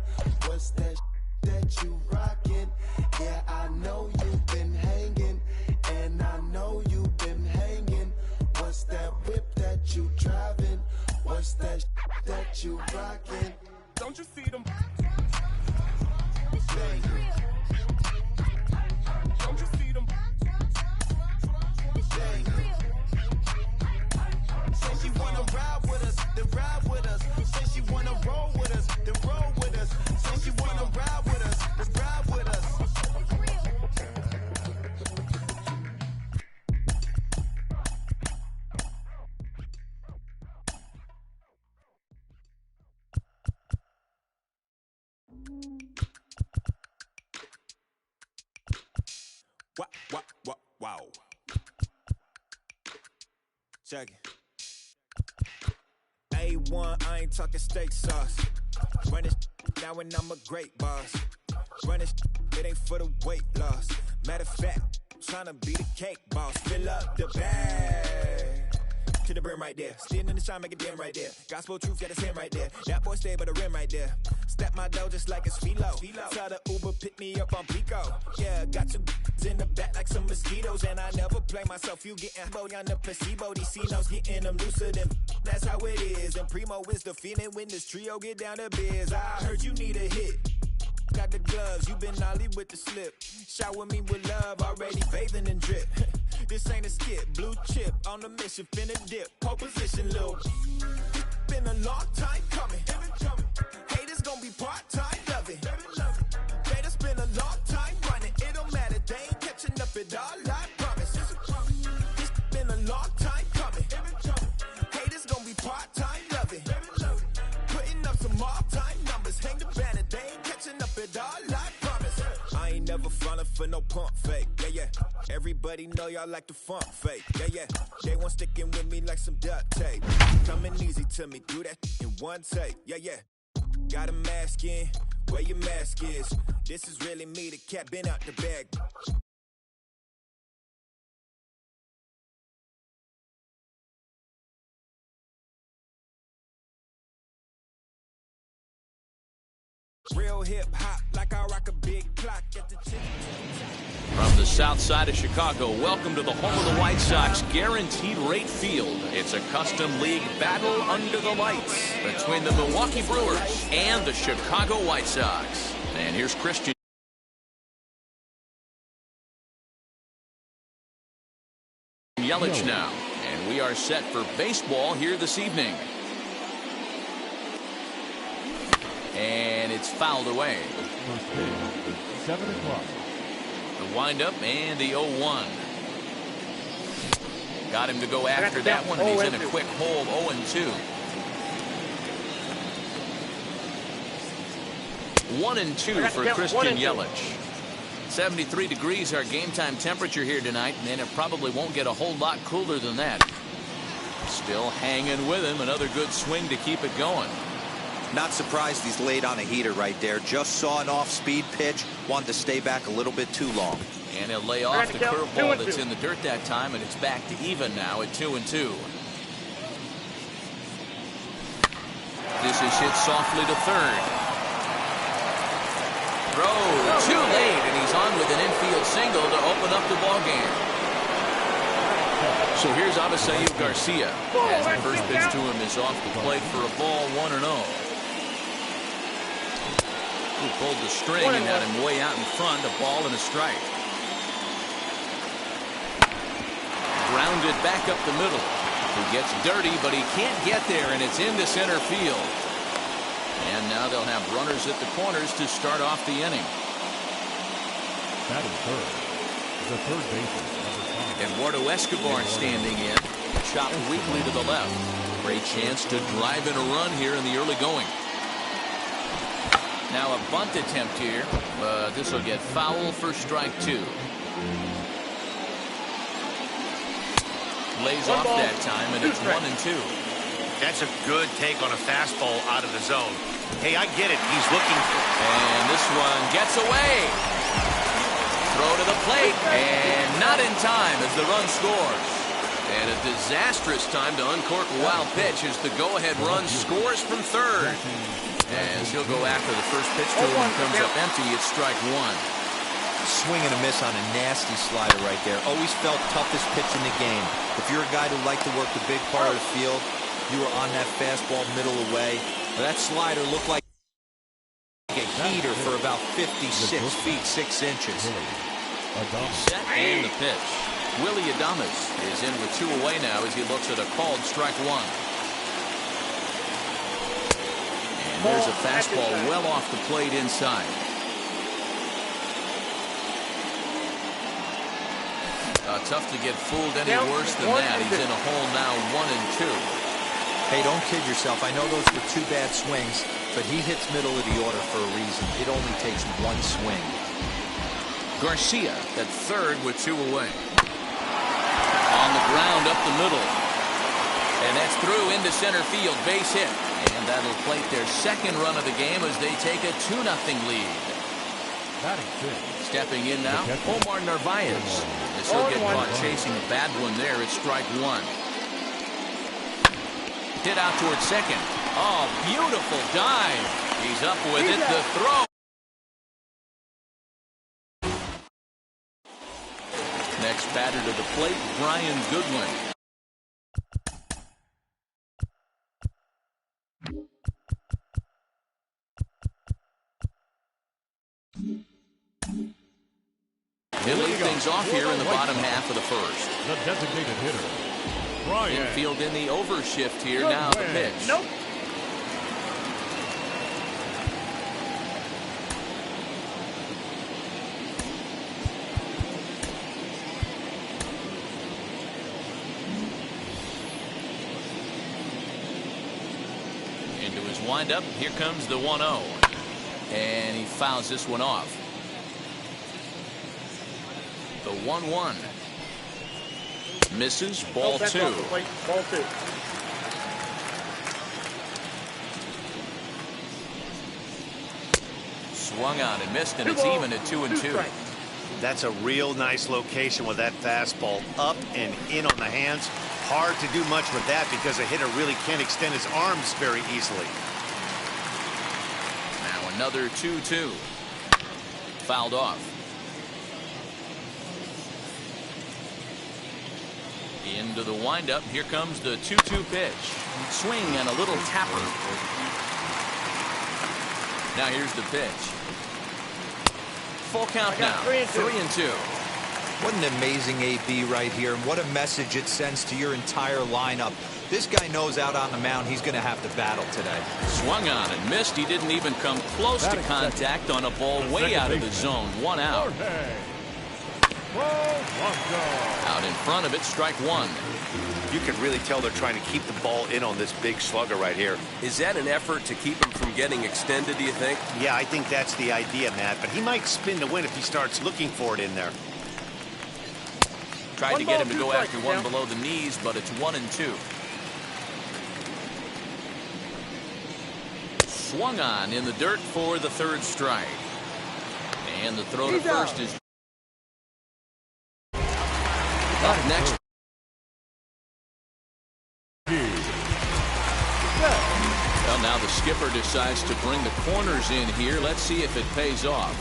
What's that that you rocking? Yeah, I know you've been hanging, and I know you've been hanging. What's that whip that you driving? What's that that you rocking? Don't you see them? Bang. Don't you see them? Bang. Say she wanna ride with us, then ride with us. Say she wanna roll with us, then roll with us. Say she wanna ride with us, then ride with us. Check it. one, I ain't talking steak sauce. Run this now and I'm a great boss. Run this, it ain't for the weight loss. Matter of fact, tryna be the cake boss. Fill up the bag to the brim right there. Standing in the shine, make it dim right there. Gospel truth, yeah, that's him right there. That boy stay by the rim right there. Step my dough just like it's philo. Tell the Uber, pick me up on Pico. Yeah, got some in the back like some mosquitoes. And I never play myself, you getting body on the placebo. These C-notes getting them looser than that's how it is. And Primo is the feeling when this trio get down to biz. I heard you need a hit. Got the gloves, you been ollie with the slip. Shower me with love, already bathing in drip. This ain't a skip, blue chip on the mission, finna dip. Pole position, little. Been a long time coming. Haters gonna be part-time, love it. Haters been a long time running. It don't matter, they ain't catching up at all, I promise. It's been a long time coming. Haters gonna be part-time, love it. Putting up some all-time numbers. Hang the banner, they ain't catching up at all, I promise. I ain't never falling for no pump fake, yeah, yeah. Everybody know y'all like the funk fake, yeah, yeah. They want sticking with me like some duct tape. Coming easy to me, do that in one take, yeah, yeah. Got a mask in, where your mask is. This is really me, the cat been out the bag. Real hip hop, like I rock a big clock at the tip. From the south side of Chicago, welcome to the home of the White Sox, Guaranteed Rate Field. It's a custom league battle under the lights between the Milwaukee Brewers and the Chicago White Sox. And here's Christian Yelich now. And we are set for baseball here this evening. And it's fouled away. First pitch, 7 o'clock. The windup and the 0-1. Got him to go after that one, and he's in a quick hole, 0-2. 1-2 for Christian Yelich. 73 degrees our game time temperature here tonight, and it probably won't get a whole lot cooler than that. Still hanging with him. Another good swing to keep it going. Not surprised he's laid on a heater right there. Just saw an off-speed pitch. Wanted to stay back a little bit too long. And he'll lay off the curveball that's in the dirt that time, and it's back to even now at 2-2. This is hit softly to third. Throw too late, and he's on with an infield single to open up the ball game. So here's Avisail Garcia, as the first pitch to him is off the plate for a ball, 1-0. Who pulled the string and had him way out in front, a ball and a strike. Grounded back up the middle. He gets dirty, but he can't get there, and it's into center field. And now they'll have runners at the corners to start off the inning. Batting third, the third baseman, number 5. Eduardo Escobar standing in. Chopped weakly to the left. Great chance to drive in a run here in the early going. Now a bunt attempt here, but this will get foul for strike 2. Lays off that time, and it's 1-2. That's a good take on a fastball out of the zone. Hey, I get it. He's looking for... And this one gets away. Throw to the plate, and not in time as the run scores. And a disastrous time to uncork a wild pitch as the go-ahead run scores from third. As he'll go after the first pitch to him and comes up empty, it's strike 1. Swing and a miss on a nasty slider right there. Always felt toughest pitch in the game. If you're a guy who liked to work the big part of the field, you were on that fastball middle away. That slider looked like a heater for about 56 feet 6 inches. Set and the pitch. Willie Adames is in with 2 away now as he looks at a called strike 1. And there's a fastball well off the plate inside. Tough to get fooled any worse than that. He's in a hole now, 1-2. Hey, don't kid yourself. I know those were 2 bad swings, but he hits middle of the order for a reason. It only takes 1 swing. Garcia at third with 2 away. On the ground up the middle. And that's through into center field, base hit. And that'll plate their second run of the game as they take a 2-0 lead. Stepping in now, Omar Narvaez. As he'll get caught chasing a bad one there. It's strike one. Hit out towards second. Oh, beautiful dive. He's up with it. The throw. Next batter to the plate, Brian Goodwin. He'll lead things off here in the bottom half of the first. The designated hitter, Brian. Infield in the overshift here. Now the pitch. Nope. Into his windup. Here comes the 1-0. And he fouls this one off. The 1-1. Misses. Ball two. Ball two. Swung on and missed, and it's even at 2-2. That's a real nice location with that fastball up and in on the hands. Hard to do much with that because a hitter really can't extend his arms very easily. Now another 2-2. Fouled off. Into the windup. Here comes the 2-2 pitch. Swing and a little tapper. Now here's the pitch. Full count now. 3-2. What an amazing AB right here, and what a message it sends to your entire lineup. This guy knows out on the mound he's going to have to battle today. Swung on and missed. He didn't even come close to contact on a ball way out of the zone. 1 out. Out in front of it, strike one. You can really tell they're trying to keep the ball in on this big slugger right here. Is that an effort to keep him from getting extended, do you think? Yeah, I think that's the idea, Matt. But he might spin to win if he starts looking for it in there. Tried to get him to go after one below the knees, but it's 1-2. Swung on in the dirt for the third strike. And the throw to first is up next. Well, now the skipper decides to bring the corners in here. Let's see if it pays off.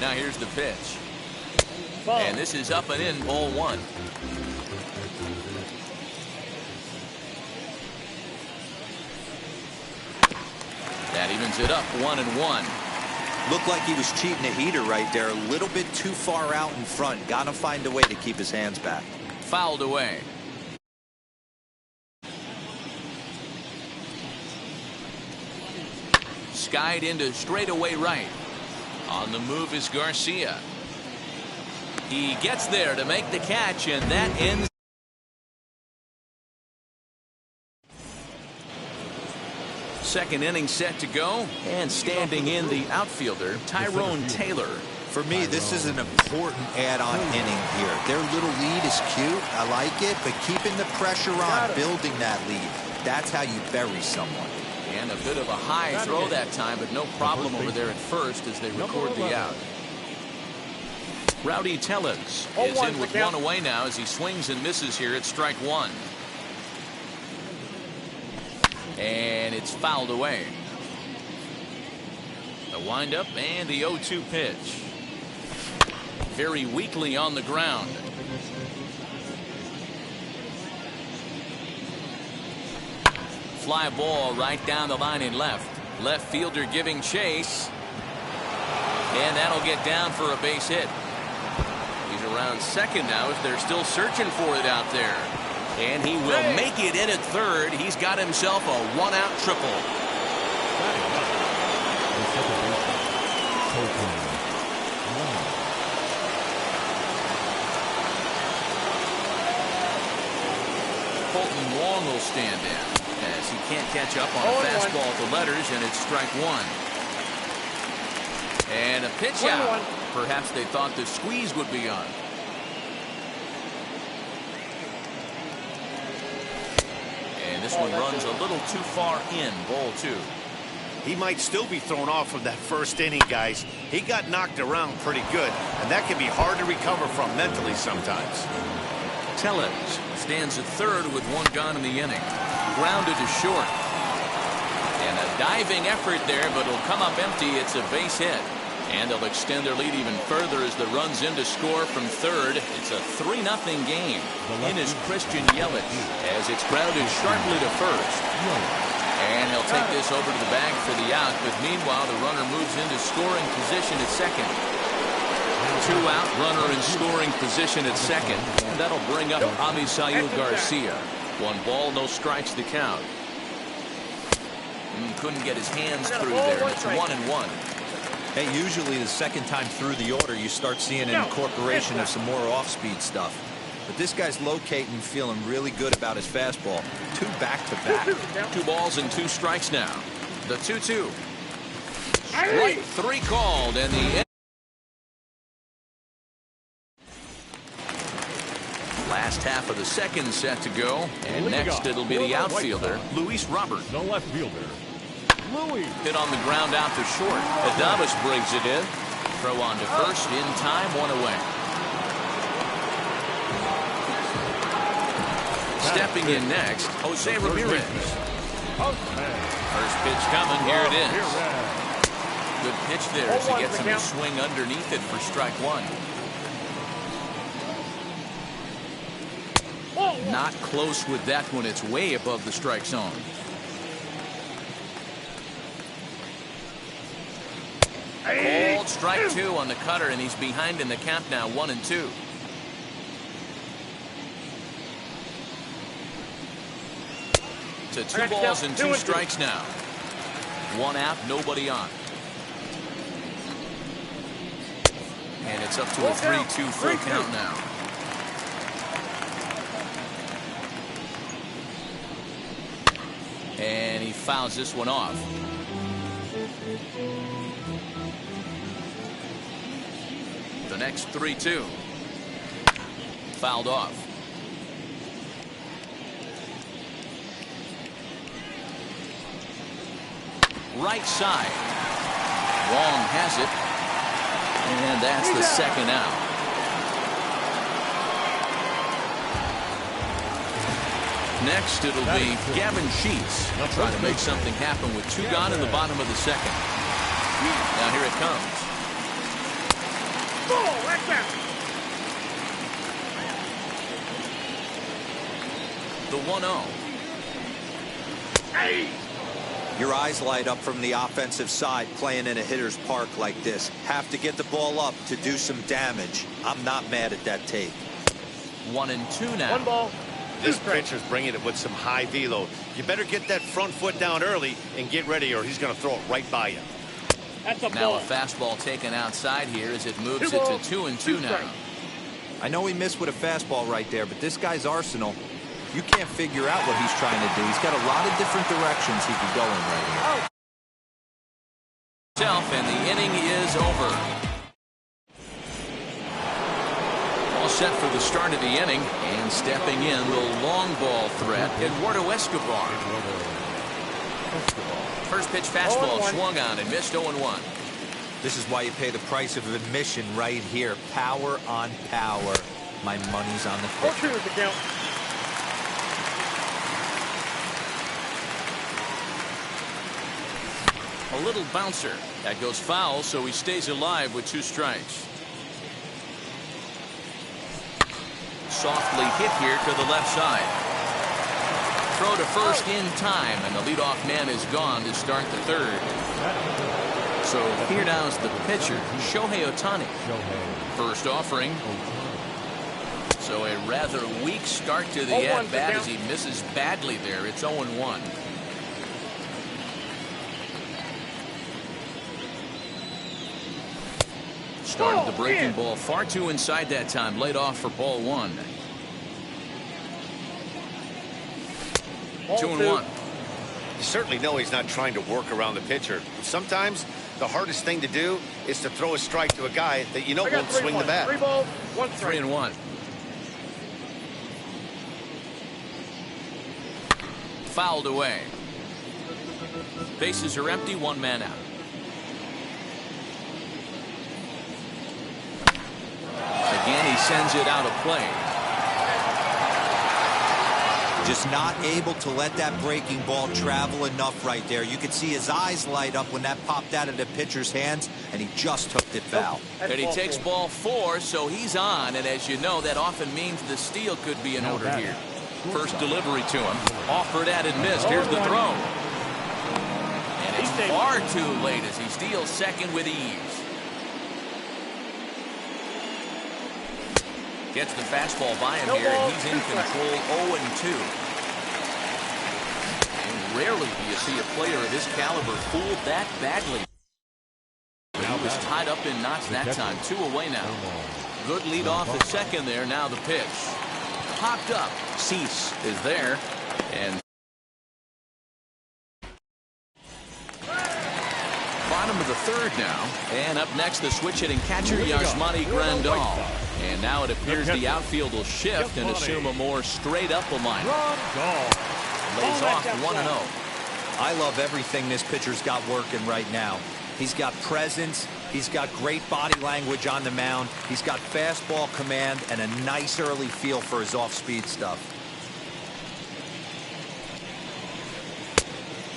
Now here's the pitch. And this is up and in, ball one. That evens it up, 1-1. Looked like he was cheating a heater right there. A little bit too far out in front. Got to find a way to keep his hands back. Fouled away. Skied into straightaway right. On the move is Garcia. He gets there to make the catch, and that ends. Second inning set to go, and standing in the outfielder, Tyrone Taylor. For me, this is an important add-on inning here. Their little lead is cute. I like it, but keeping the pressure on, building that lead, that's how you bury someone. And a bit of a high throw that time, but no problem over there at first as they record the out. Rowdy Tellez is in with one away now as he swings and misses here at strike one. And it's fouled away. The windup and the 0-2 pitch. Very weakly on the ground. Fly ball right down the line in left. Left fielder giving chase. And that'll get down for a base hit. He's around second now as they're still searching for it out there. And he will make it in at third. He's got himself a one-out triple. Colton Wong will stand in as he can't catch up on a fastball at the letters, and it's strike one. And a pitch out. Perhaps they thought the squeeze would be on. this one runs a little too far in. Ball 2. He might still be thrown off from that first inning, guys. He got knocked around pretty good, and that can be hard to recover from mentally sometimes. Tellez stands at third with one gone in the inning. Grounded to short. And a diving effort there, but it'll come up empty. It's a base hit. And they'll extend their lead even further as the run's in to score from third. It's a 3-0 game. In is Christian Yelich as it's grounded sharply to first. And he'll take this over to the bag for the out, but meanwhile the runner moves into scoring position at second. 2 out, runner in scoring position at second. And that'll bring up Amisael Garcia. 1 ball, no strikes to count. Couldn't get his hands through there. It's 1-1. Hey, usually the second time through the order you start seeing an incorporation of some more off-speed stuff. But this guy's locating, feeling really good about his fastball. 2 back-to-back. 2 balls and 2 strikes now. The 2-2. Strike 3 called, and the last half of the second set to go. And next it'll be the outfielder, Luis Robert. No left fielder. Louis. Hit on the ground out to short. Adames brings it in. Throw on to first in time, 1 away. Stepping in next, Jose Ramirez. First pitch coming. Here it is. Good pitch there as he gets him to swing underneath it for strike 1. Not close with that one. It's way above the strike zone. Called strike 2 on the cutter, and he's behind in the count now, 1-2. To 2 balls and 2 strikes now. 1 out, nobody on. And it's up to a 3-2 full count now. And he fouls this one off. The next 3-2. Fouled off. Right side. Wong has it. And that's the second out. Next, it'll be Gavin Sheets. He'll try to make something happen with 2 gone in the bottom of the second. Now here it comes. The 1-0. Your eyes light up from the offensive side playing in a hitter's park like this. Have to get the ball up to do some damage. I'm not mad at that take. 1-2 now. 1 ball. This pitcher's bringing it with some high velo. You better get that front foot down early and get ready, or he's going to throw it right by you. That's a now ball. a fastball taken outside here as it moves it to 2-2 now. I know he missed with a fastball right there, but this guy's arsenal, you can't figure out what he's trying to do. He's got a lot of different directions he could go in right here. And the inning is over. All set for the start of the inning, and stepping in the long ball threat, Eduardo Escobar. First pitch fastball swung on and missed. 0-1. This is why you pay the price of admission right here. Power on power. My money's on the pitcher. 4-2 is the count. A little bouncer. That goes foul, so he stays alive with 2 strikes. Softly hit here to the left side. Throw to first in time, and the leadoff man is gone to start the third. So here now is the pitcher, Shohei Ohtani. First offering. So a rather weak start to the at-bat as he misses badly there. It's 0-1. Started the breaking ball far too inside that time. Laid off for ball 1. 2-1. You certainly know he's not trying to work around the pitcher. Sometimes the hardest thing to do is to throw a strike to a guy that you know won't swing the bat. 3 balls, 1 strike. 3-1. fouled away. Bases are empty, one man out. Again, he sends it out of play. Just not able to let that breaking ball travel enough right there. You could see his eyes light up when that popped out of the pitcher's hands, and he just hooked it foul. And he takes ball 4, so he's on. And as you know, that often means the steal could be in order here. First delivery to him. Offered at and missed. Here's the throw. And it's far too late as he steals second with ease. Gets the fastball by him here, and he's in control 0-2. And rarely do you see a player of his caliber fooled that badly. He was tied up in knots that time. 2 away now. Good lead off at second there. Now the pitch. Popped up. Cease is there. And bottom of the third now. And up next, the switch-hitting catcher, Yasmani Grandal. And now it appears the outfield will shift and assume a more straight-up alignment. Lays off 1-0. I love everything this pitcher's got working right now. He's got presence. He's got great body language on the mound. He's got fastball command and a nice early feel for his off-speed stuff.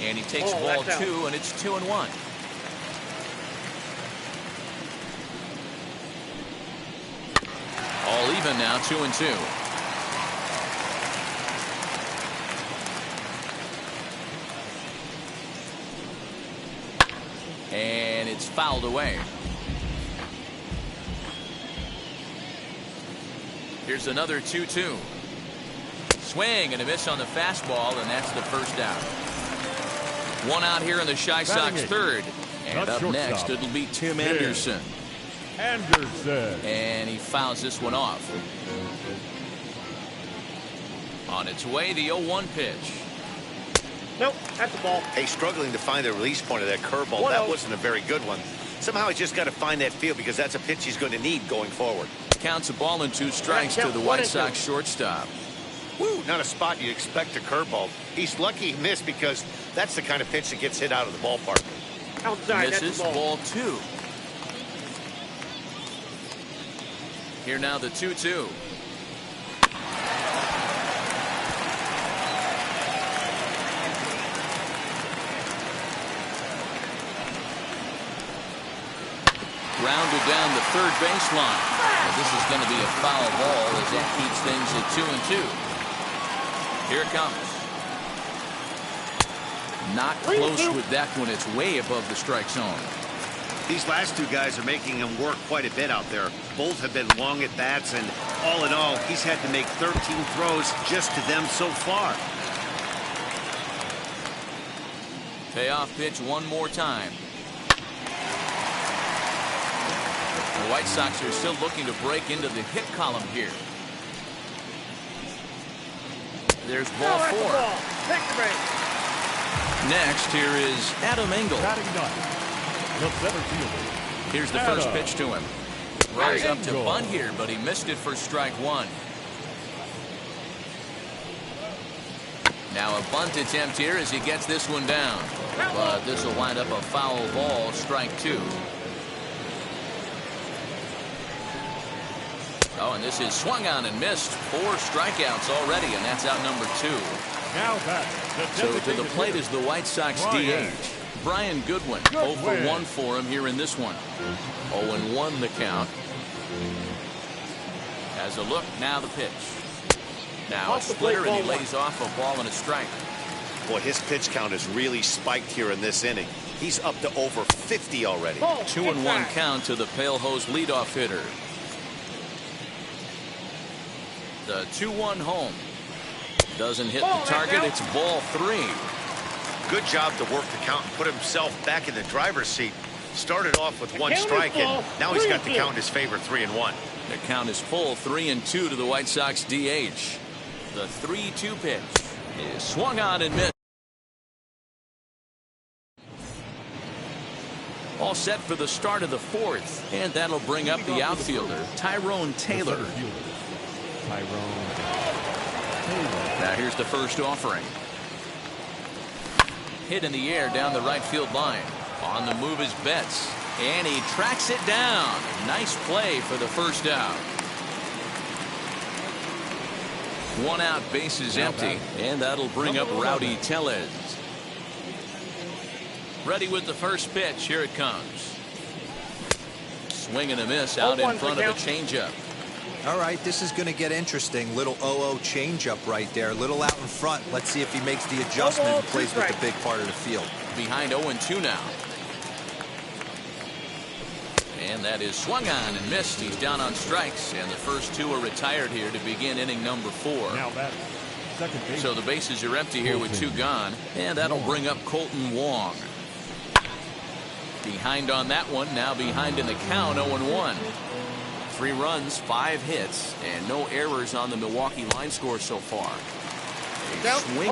And he takes ball 2, and it's 2-1. All even now, 2-2. And it's fouled away. Here's another 2-2. Swing and a miss on the fastball, and that's the first out. One out here in the Chi Sox third. And up next, it'll be Tim Anderson. And he fouls this one off. On its way, the 0-1 pitch. Nope, that's the ball. Hey, struggling to find the release point of that curveball. That wasn't a very good one. Somehow he's just got to find that feel because that's a pitch he's going to need going forward. Counts a ball and 2 strikes to the White Sox shortstop. Woo, not a spot you'd expect a curveball. He's lucky he missed because that's the kind of pitch that gets hit out of the ballpark. Outside, misses ball 2. Here now the 2-2. Rounded down the third baseline. Well, this is going to be a foul ball as that keeps things at 2-2. Here it comes. Not close with that one. It's way above the strike zone. These last 2 guys are making him work quite a bit out there. Both have been long at bats, and all in all, he's had to make 13 throws just to them so far. Payoff pitch one more time. The White Sox are still looking to break into the hit column here. There's ball 4. Next, here is Adam Engel. Here's the first pitch to him. Runs up to bunt here, but he missed it for strike 1. Now a bunt attempt here as he gets this one down. But this will wind up a foul ball, strike 2. Oh, and this is swung on and missed. 4 strikeouts already, and that's out number 2. So to the plate is the White Sox DH, Brian Goodwin. 0 for 1 for him here in this one. 0-1 the count. Has a look, now the pitch. Now a splitter, and he lays off a ball and a strike. Boy, his pitch count has really spiked here in this inning. He's up to over 50 already. 2-1 count to the Pale Hose leadoff hitter. The 2-1 home. Doesn't hit the target. It's ball 3. Good job to work the count and put himself back in the driver's seat. Started off with 1 strike, and now he's got the count in his favor, 3-1. The count is full, 3-2 to the White Sox DH. The 3-2 pitch is swung on and missed. All set for the start of the 4th, and that'll bring up the outfielder, Tyrone Taylor. Now here's the first offering. Hit in the air down the right field line. On the move is Betts. And he tracks it down. Nice play for the first out. One out, base is empty. And that'll bring up Rowdy Tellez. Ready with the first pitch. Here it comes. Swing and a miss out in front of a changeup. All right, this is going to get interesting. Little 0-0 changeup right there. Little out in front. Let's see if he makes the adjustment and plays with the big part of the field. Behind 0-2 now. And that is swung on and missed. He's down on strikes. And the first two are retired here to begin inning number 4. Now that second base. So the bases are empty here with 2 gone. And that'll bring up Colton Wong. Behind on that one. Now behind in the count, 0-1. 3 runs, 5 hits, and no errors on the Milwaukee line score so far. A swing.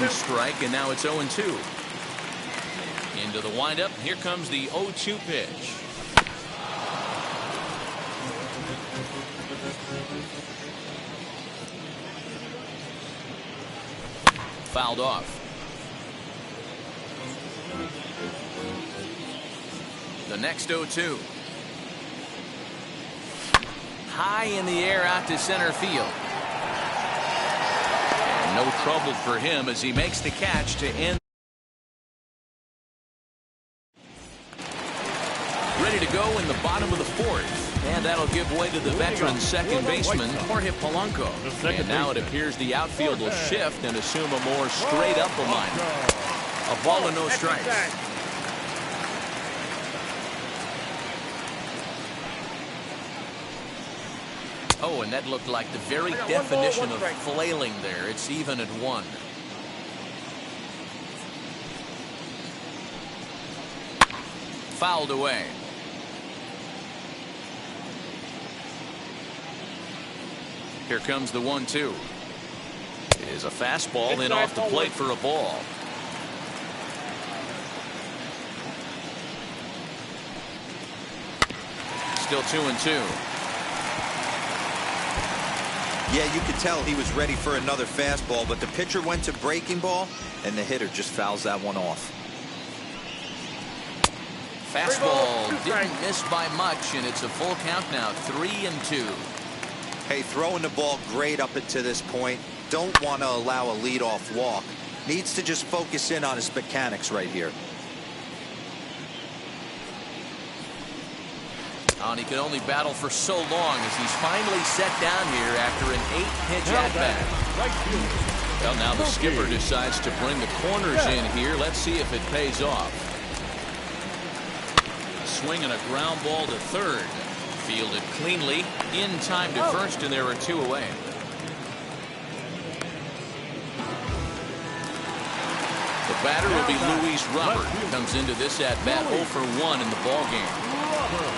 Strike, and now it's 0-2. Into the windup. Here comes the 0-2 pitch. Fouled off. The next 0-2. High in the air out to center field. And no trouble for him as he makes the catch to end. Ready to go in the bottom of the 4th. And that'll give way to the veteran second baseman, Jorge Polanco. And now it appears the outfield will shift and assume a more straight-up alignment. A ball and no strikes. Oh, and that looked like the very definition of flailing there. It's even at 1. Fouled away. Here comes the 1-2. It is a fastball in off the plate for a ball. Still 2-2. Yeah, you could tell he was ready for another fastball, but the pitcher went to breaking ball, and the hitter just fouls that one off. Fastball didn't miss by much, and it's a full count now, 3-2. Hey, throwing the ball great up until this point. Don't want to allow a leadoff walk. Needs to just focus in on his mechanics right here. And he could only battle for so long as he's finally set down here after an 8-pitch at-bat. Well, now the skipper decides to bring the corners in here. Let's see if it pays off. A swing and a ground ball to third. Fielded cleanly, in time to first, and there are 2 away. The batter will be Luis Robert. Comes into this at-bat 0 for 1 in the ballgame.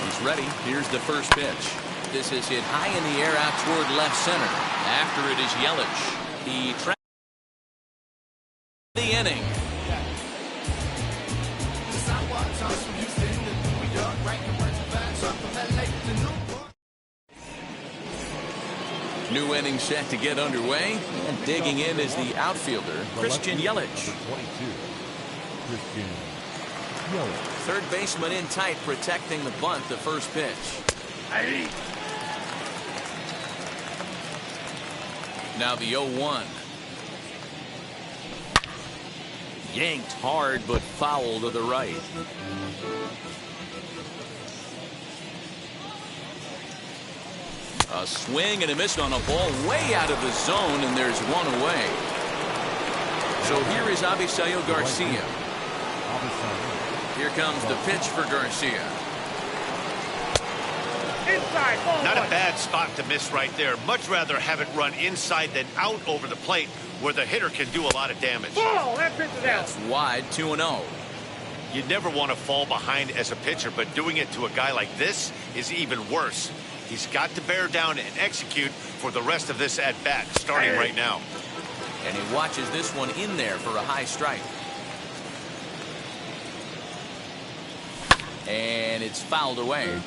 He's ready. Here's the first pitch. This is hit high in the air out toward left center. After it is Yelich. He tracks the inning. New inning set to get underway, and digging in is the outfielder, Christian Yelich. Third baseman in tight, protecting the bunt, the first pitch. Now the 0-1. Yanked hard, but foul to the right. A swing and a miss on a ball way out of the zone, and there's 1 away. So here is Avisail Garcia. Here comes the pitch for Garcia. Not a bad spot to miss right there. Much rather have it run inside than out over the plate where the hitter can do a lot of damage. That's wide, 2-0. You never want to fall behind as a pitcher, but doing it to a guy like this is even worse. He's got to bear down and execute for the rest of this at-bat, starting right now. And he watches this one in there for a high strike. And it's fouled away.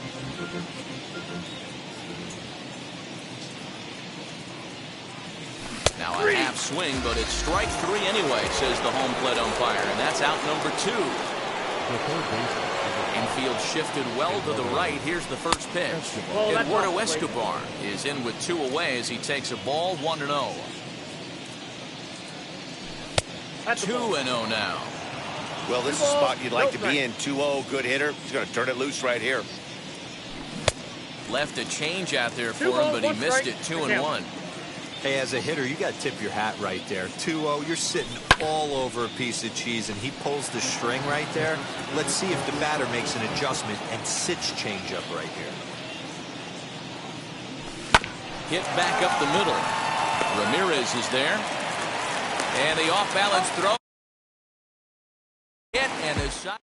Now a half swing, but it's strike 3 anyway, says the home plate umpire, and that's out number 2. Infield shifted well to the right. Here's the first pitch. Eduardo Escobar is in with 2 away as he takes a ball, 1-0. 2-0 now. Well, this is a spot you'd like to be in. 2-0, good hitter. He's going to turn it loose right here. Left a change out there for him, but he missed it. 2-1. Hey, as a hitter, you got to tip your hat right there. 2-0, you're sitting all over a piece of cheese, and he pulls the string right there. Let's see if the batter makes an adjustment and sits changeup right here. Hit back up the middle. Ramirez is there. And the off-balance throw. Hit and a shot.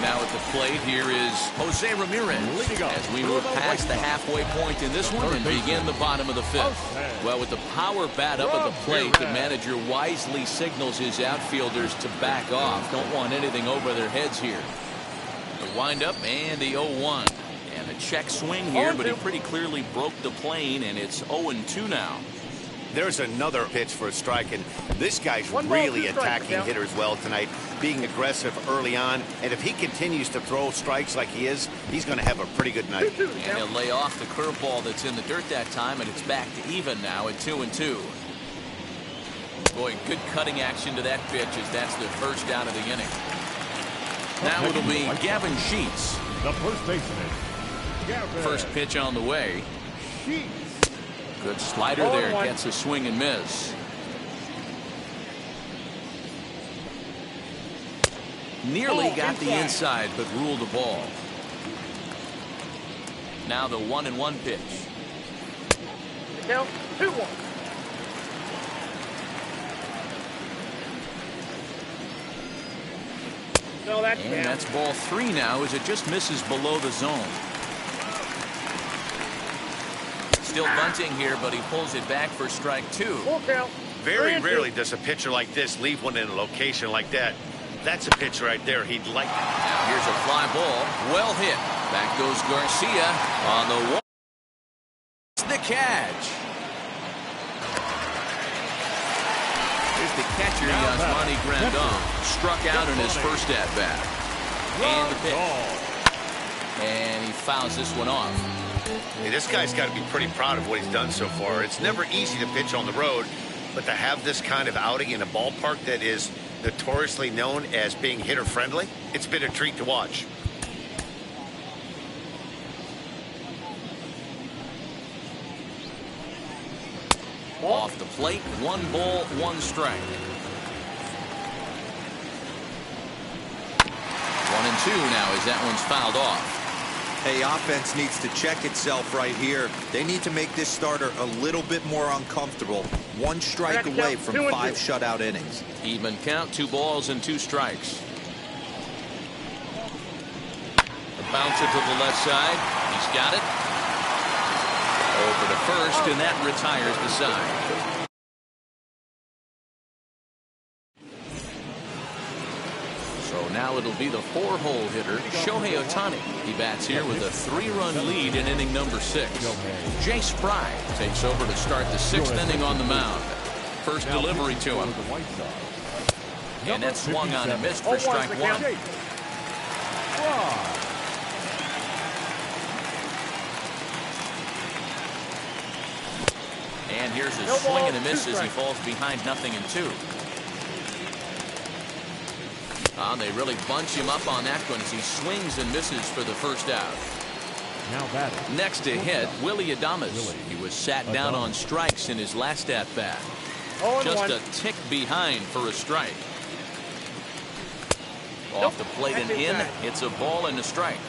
Now at the plate, here is Jose Ramirez as we move past the halfway point in this one and begin the bottom of the 5th. Well, with the power bat up at the plate, the manager wisely signals his outfielders to back off. Don't want anything over their heads here. The windup and the 0-1. And a check swing here, but he pretty clearly broke the plane, and it's 0-2 now. There's another pitch for a strike, and this guy's really attacking hitters well tonight, being aggressive early on. And if he continues to throw strikes like he is, he's going to have a pretty good night. And he'll lay off the curveball that's in the dirt that time, and it's back to even now at 2-2. Boy, good cutting action to that pitch as that's the first out of the inning. Now it'll be Gavin Sheets. The first baseman. First pitch on the way. Good slider there, gets a swing and miss. Nearly got the inside, but ruled a ball. Now the 1-1 pitch. Now 2-1. No, that's and that's ball 3 now as it just misses below the zone. Still bunting here, but he pulls it back for strike 2. Very rarely does a pitcher like this leave one in a location like that. That's a pitch right there he'd like. Now here's a fly ball. Well hit. Back goes Garcia on the wall. It's the catch. Here's the catcher, Yasmani Grandon. Struck out in his first at-bat. And the pitch. And he fouls this one off. Hey, this guy's got to be pretty proud of what he's done so far. It's never easy to pitch on the road, but to have this kind of outing in a ballpark that is notoriously known as being hitter-friendly, it's been a treat to watch. Off the plate, 1 ball, 1 strike. 1-2 now as that one's fouled off. Hey, offense needs to check itself right here. They need to make this starter a little bit more uncomfortable. 1 strike away from 5 shutout innings. Even count, 2 balls and 2 strikes. The bouncer to the left side. He's got it. Over to first, and that retires the side. So now it'll be the 4-hole hitter, Shohei Ohtani. He bats here with a 3-run lead in inning number 6. Jay Spry takes over to start the 6th inning on the mound. First delivery to him. And that swung on and missed for strike 1. And here's a swing and a miss as he falls behind 0-2. They really bunch him up on that one as he swings and misses for the first out. Next to hit, Willie Adames. He was sat down on strikes in his last at-bat. Just a tick behind for a strike. Off the plate and in. It's a ball and a strike.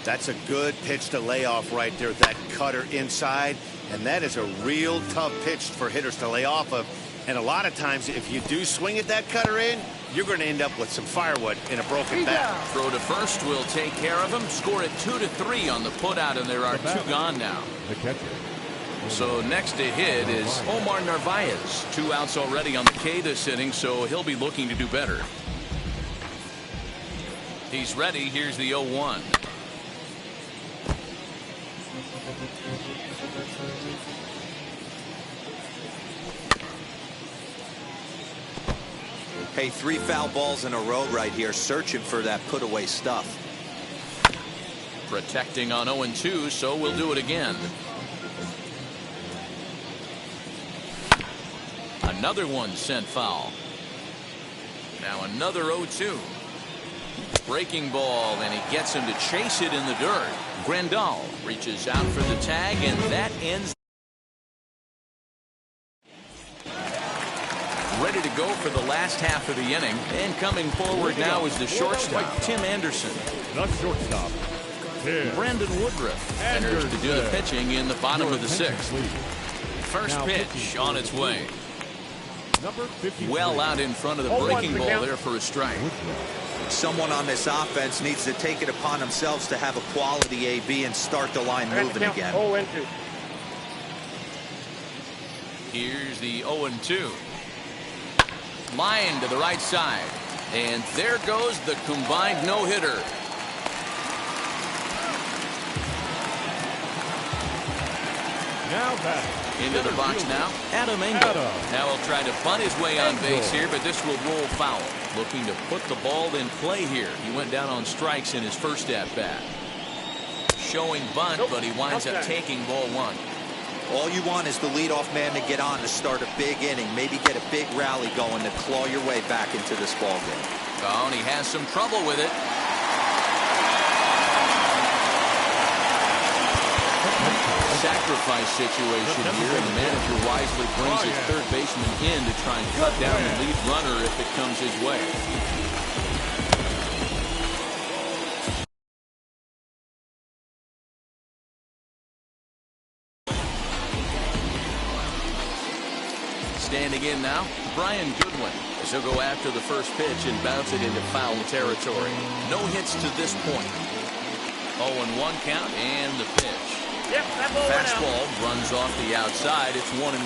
That's a good pitch to lay off right there. That cutter inside. And that is a real tough pitch for hitters to lay off of. And a lot of times, if you do swing at that cutter in, you're going to end up with some firewood in a broken bat. Throw to first will take care of him. Score it 2-3 on the putout, and there are 2 gone now. So next to hit is Omar Narvaez. 2 outs already on the K this inning, so he'll be looking to do better. He's ready. Here's the 0-1. Hey, 3 foul balls in a row right here, searching for that put away stuff. Protecting on 0-2, so we'll do it again. Another one sent foul. Now another 0-2. Breaking ball, and he gets him to chase it in the dirt. Grandal reaches out for the tag, and that ends. Ready to go for the last half of the inning, and coming forward now is the shortstop, Tim Anderson. The shortstop, Tim Brandon Woodruff enters to do the pitching in the bottom of the 6th. First pitch on its way. Well out in front of the breaking ball there for a strike. Someone on this offense needs to take it upon themselves to have a quality AB and start the line moving again. 0-2. Here's the 0-2. Line to the right side. And there goes the combined no-hitter. Now back. Into the box now. Adam Engel. Now he'll try to bunt his way on base here, but this will roll foul. Looking to put the ball in play here. He went down on strikes in his first at-bat. Showing bunt, but he winds up taking ball 1. All you want is the leadoff man to get on to start a big inning, maybe get a big rally going to claw your way back into this ball game. Oh, and he has some trouble with it. Sacrifice situation here, and the manager wisely brings his third baseman in to try and cut down the lead runner if it comes his way. Standing in now, Brian Goodwin, as he'll go after the first pitch and bounce it into foul territory. No hits to this point. 0-1 count and the pitch. Yep, fastball runs off the outside. It's 1-1.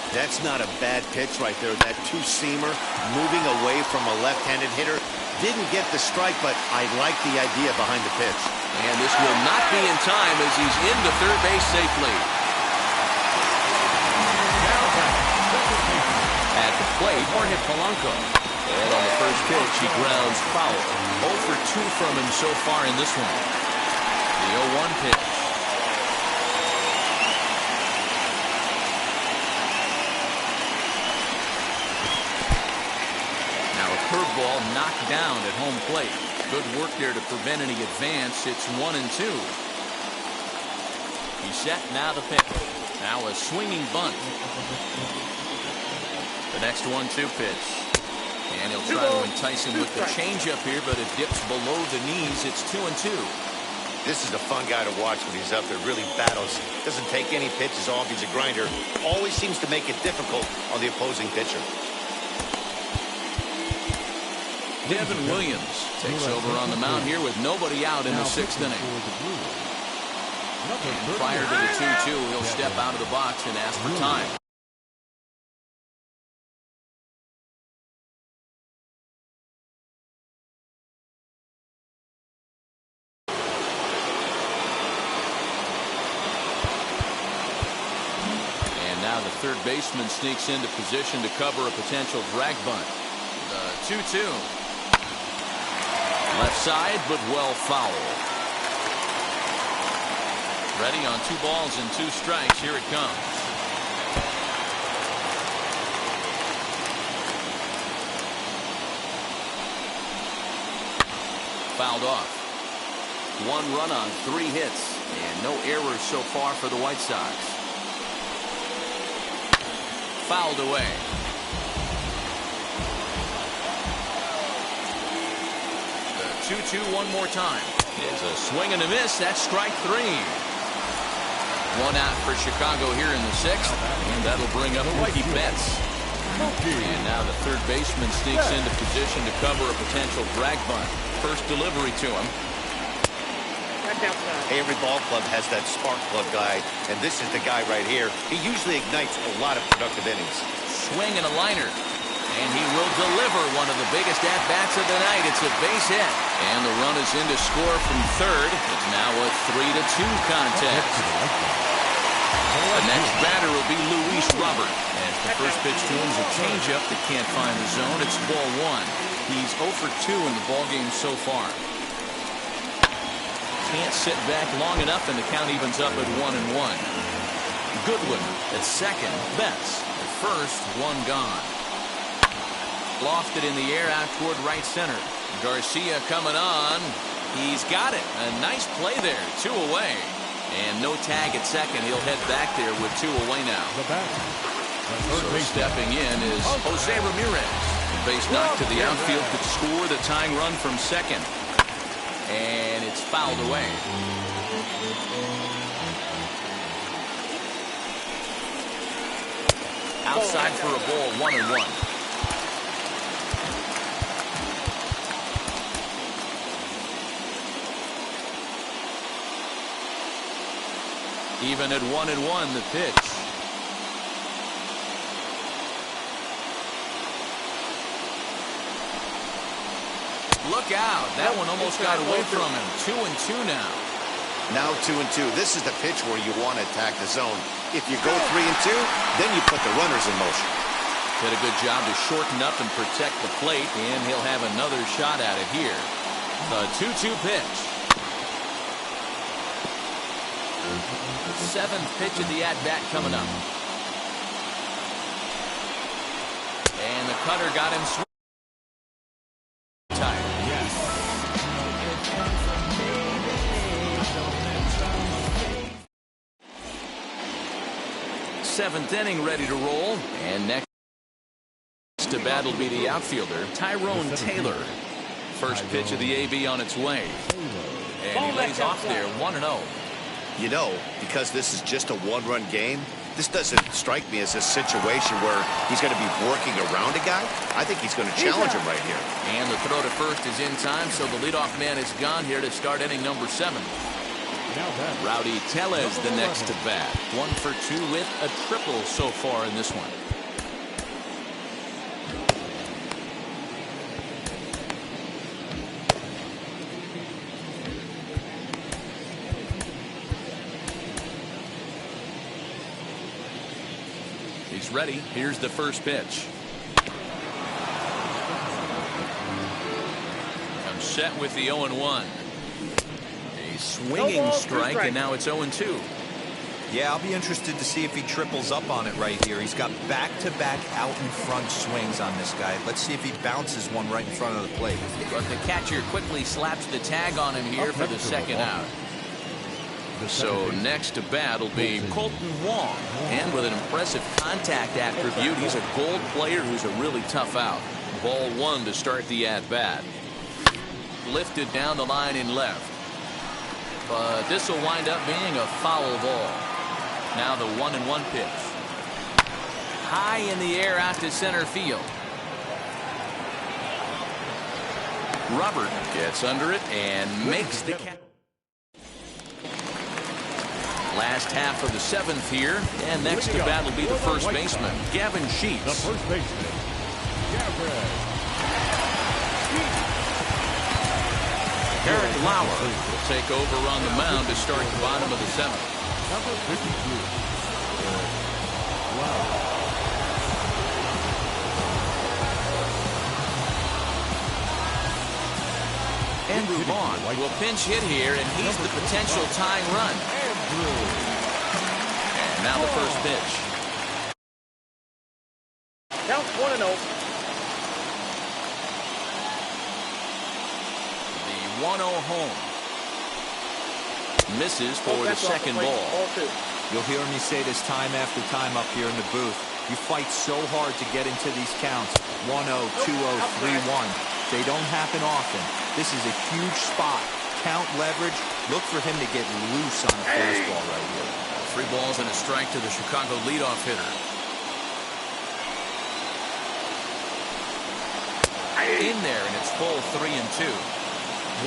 That's not a bad pitch right there. That two-seamer moving away from a left-handed hitter. Didn't get the strike, but I like the idea behind the pitch. And this will not be in time as he's into third base safely. At the plate, Jorge Polanco. And on the first pitch, he grounds foul. 0 for 2 from him so far in this one. The 0-1 pitch. Now a curveball knocked down at home plate. Good work there to prevent any advance. It's 1-2. He's set now to pitch. Now a swinging bunt. The next 1-2 pitch. And he'll try to entice him with the changeup here, but it dips below the knees. It's 2-2. This is a fun guy to watch when he's up there. Really battles. Doesn't take any pitches off. He's a grinder. Always seems to make it difficult on the opposing pitcher. Devin Williams takes over on the mound here with nobody out in the 6th inning. And prior to the 2-2, he'll step out of the box and ask for time. Now the third baseman sneaks into position to cover a potential drag bunt. The 2-2. Left side, but well foul. Ready on 2 balls and 2 strikes. Here it comes. Fouled off. 1 run on 3 hits, and no errors so far for the White Sox. Fouled away. The 2-2 one more time. Is a swing and a miss. That's strike 3. 1 out for Chicago here in the 6th, and that'll bring up Mookie Betts. And now the third baseman sneaks into position to cover a potential drag bunt. First delivery to him. Every ball club has that spark plug guy, and this is the guy right here. He usually ignites a lot of productive innings. Swing and a liner, and he will deliver one of the biggest at-bats of the night. It's a base hit. And the run is in to score from third. It's now a 3-2 contest. The next batter will be Luis Robert. As the first pitch to him is a changeup that can't find the zone. It's ball one. He's 0 for 2 in the ballgame so far. Can't sit back long enough, and the count evens up at 1-1. Goodwin at second. Betts at first. One gone. Lofted in the air out toward right center. Garcia coming on. He's got it. A nice play there. 2 away. And no tag at second. He'll head back there with 2 away now. So stepping in is Jose Ramirez. Base knock to the outfield could score the tying run from second. And it's fouled away. Outside for a ball, 1-1. Even at 1-1, the pitch. Look out. That one almost got away from him. 2-2 now. Now 2-2. This is the pitch where you want to attack the zone. If you go 3-2, then you put the runners in motion. Did a good job to shorten up and protect the plate, and he'll have another shot at it here. The 2-2 pitch. 7th pitch of the at-bat coming up. And the cutter got him tired. Seventh inning ready to roll. And next to bat will be the outfielder, Tyrone Taylor. First pitch of the AB on its way. And he lays off there, 1-0. You know, because this is just a one-run game, this doesn't strike me as a situation where he's going to be working around a guy. I think he's going to challenge him right here. And the throw to first is in time, so the leadoff man is gone here to start inning number 7. Rowdy Tellez the next to bat. 1 for 2 with a triple so far in this one. He's ready. Here's the first pitch. Comes set with the 0-1. A swinging strike, and now it's 0-2. Yeah, I'll be interested to see if he triples up on it right here. He's got back-to-back out-in-front swings on this guy. Let's see if he bounces one right in front of the plate. But the catcher quickly slaps the tag on him here for the second out. So next to bat will be Colton Wong. And with an impressive contact attribute, he's a gold player who's a really tough out. Ball 1 to start the at-bat. Lifted down the line in left. But this will wind up being a foul ball. Now the 1-1 pitch. High in the air out to center field. Robert gets under it and makes the catch. Last half of the 7th here, and next to bat will be the first baseman, Gavin Sheets. The first baseman, Gavin. Eric Lauer will take over on the mound to start the bottom of the 7th. Number 52, Eric Lauer. Andrew Vaughn will pinch hit here, and he's the potential tying run. And now the first pitch. Count 1-0. The 1-0 home. Misses for the second ball. You'll hear me say this time after time up here in the booth. You fight so hard to get into these counts. 1-0, 2-0, 3-1. They don't happen often. This is a huge spot. Count leverage. Look for him to get loose on a fastball right here. 3 balls and a strike to the Chicago leadoff hitter. In there, and it's full 3-2.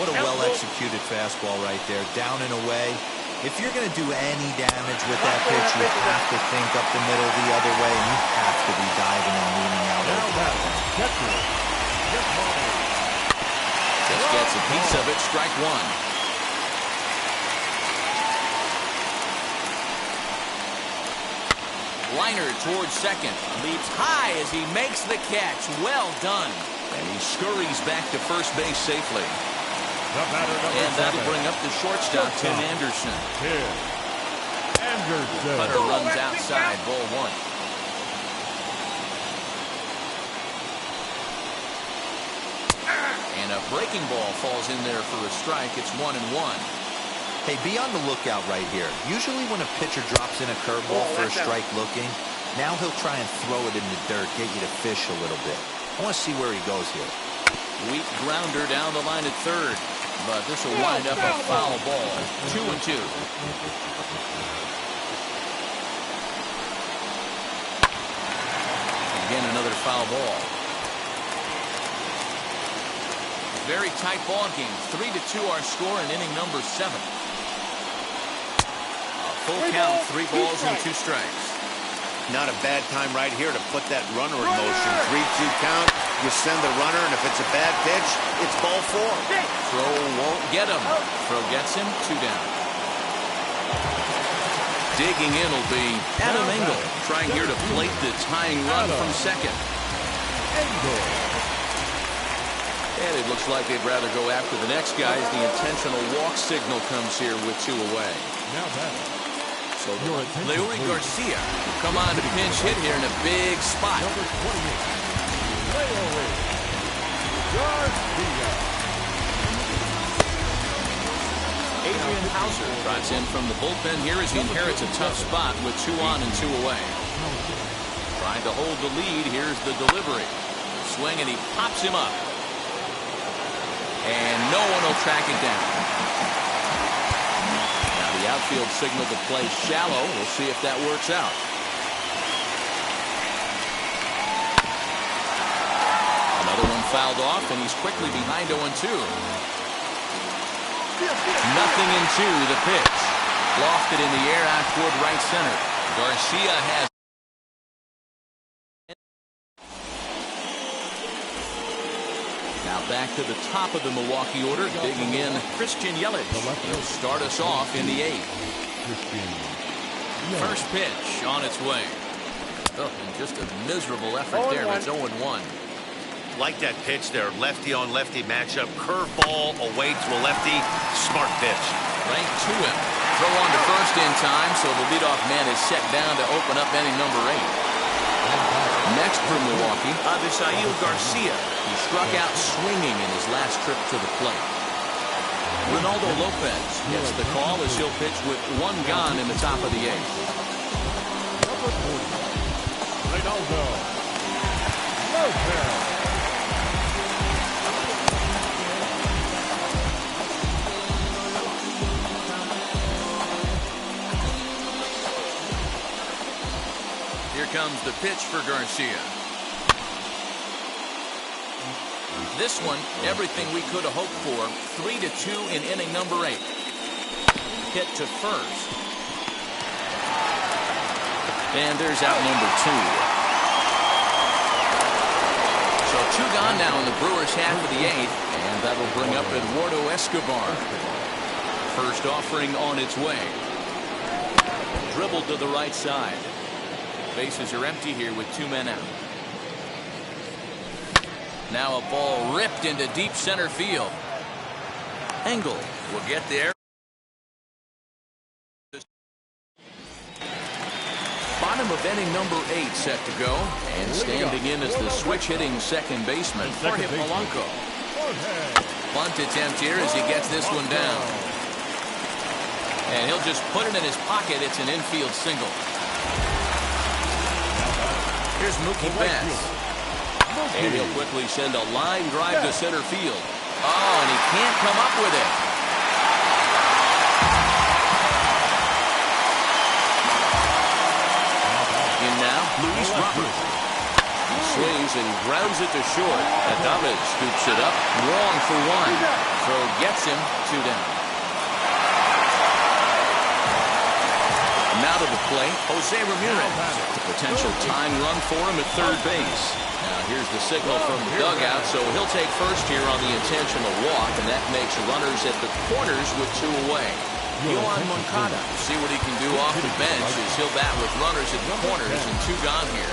What a well-executed fastball right there. Down and away. If you're going to do any damage with that pitch, you have to think up the middle the other way, and you have to be diving and leaning out. Now that catcher. Just Gets a piece of it, strike one. Liner towards second. Leaps high as he makes the catch. Well done. And he scurries back to first base safely. And that'll bring up the shortstop, Tim Anderson. Cutter runs outside, ball one. And a breaking ball falls in there for a strike. It's 1-1. Hey, be on the lookout right here. Usually when a pitcher drops in a curveball for a strike looking, now he'll try and throw it in the dirt, get you to fish a little bit. I want to see where he goes here. Weak grounder down the line at third, but this will wind up a foul ball. 2-2. Again, another foul ball. Very tight ball game. 3-2 our score in inning number 7. Full count, 3 balls and 2 strikes. Not a bad time right here to put that runner in motion. 3-2 count. You send the runner, and if it's a bad pitch, it's ball 4. Throw won't get him. Throw gets him. 2 down. Digging in will be Adam Engel, trying here to plate the tying run from second. And it looks like they'd rather go after the next guy as the intentional walk signal comes here with 2 away. So Leury Garcia will come on to pinch hit here in a big spot. Number 28, Leury Garcia. Adrian Hauser trots in from the bullpen here as he inherits a tough spot with 2 on and 2 away. Trying to hold the lead. Here's the delivery. Swing, and he pops him up. And no one will track it down. Now the outfield signal to play shallow. We'll see if that works out. Another one fouled off, and he's quickly behind 0-2. Nothing in 2, the pitch. Lofted in the air out toward right center. Garcia has. Now back to the top of the Milwaukee order, digging in Christian Yelich. He'll start us off in the 8th. First pitch on its way. Oh, and just a miserable effort there. It's 0-1. Like that pitch there, lefty on lefty matchup, curveball away to a lefty, smart pitch. Right to him. Throw on to first in time, so the leadoff man is set down to open up inning number 8. Next for Milwaukee, Avisail Garcia. He struck out swinging in his last trip to the plate. Ronaldo Lopez gets the call as he'll pitch with 1 gone in the top of the 8th. Number 40, Ronaldo Lopez. Here comes the pitch for Garcia. This one, everything we could have hoped for. 3-2 in inning number 8. Hit to first. And there's out number 2. So 2 gone now in the Brewers' half of the 8th. And that'll bring up Eduardo Escobar. First offering on its way. Dribbled to the right side. Bases are empty here with 2 men out. Now a ball ripped into deep center field. Engel will get there. Bottom of inning number 8 set to go. And standing in as the switch hitting second baseman, Jorge Polanco. Bunt attempt here as he gets this one down. And he'll just put it in his pocket. It's an infield single. Here's Mookie Betts. And he'll quickly send a line drive to center field. Oh, and he can't come up with it. In now, Luis Robert. He swings and grounds it to short. Adames scoops it up. Wrong for 1. Throw gets him 2 down. Now to the plate, Jose Ramirez. A potential tying run for him at third base. Now Here's the signal from the dugout, so he'll take first here on the intentional walk, and that makes runners at the corners with 2 away. Yohan Moncada, see what he can do off the bench as he'll bat with runners at the corners and 2 gone here.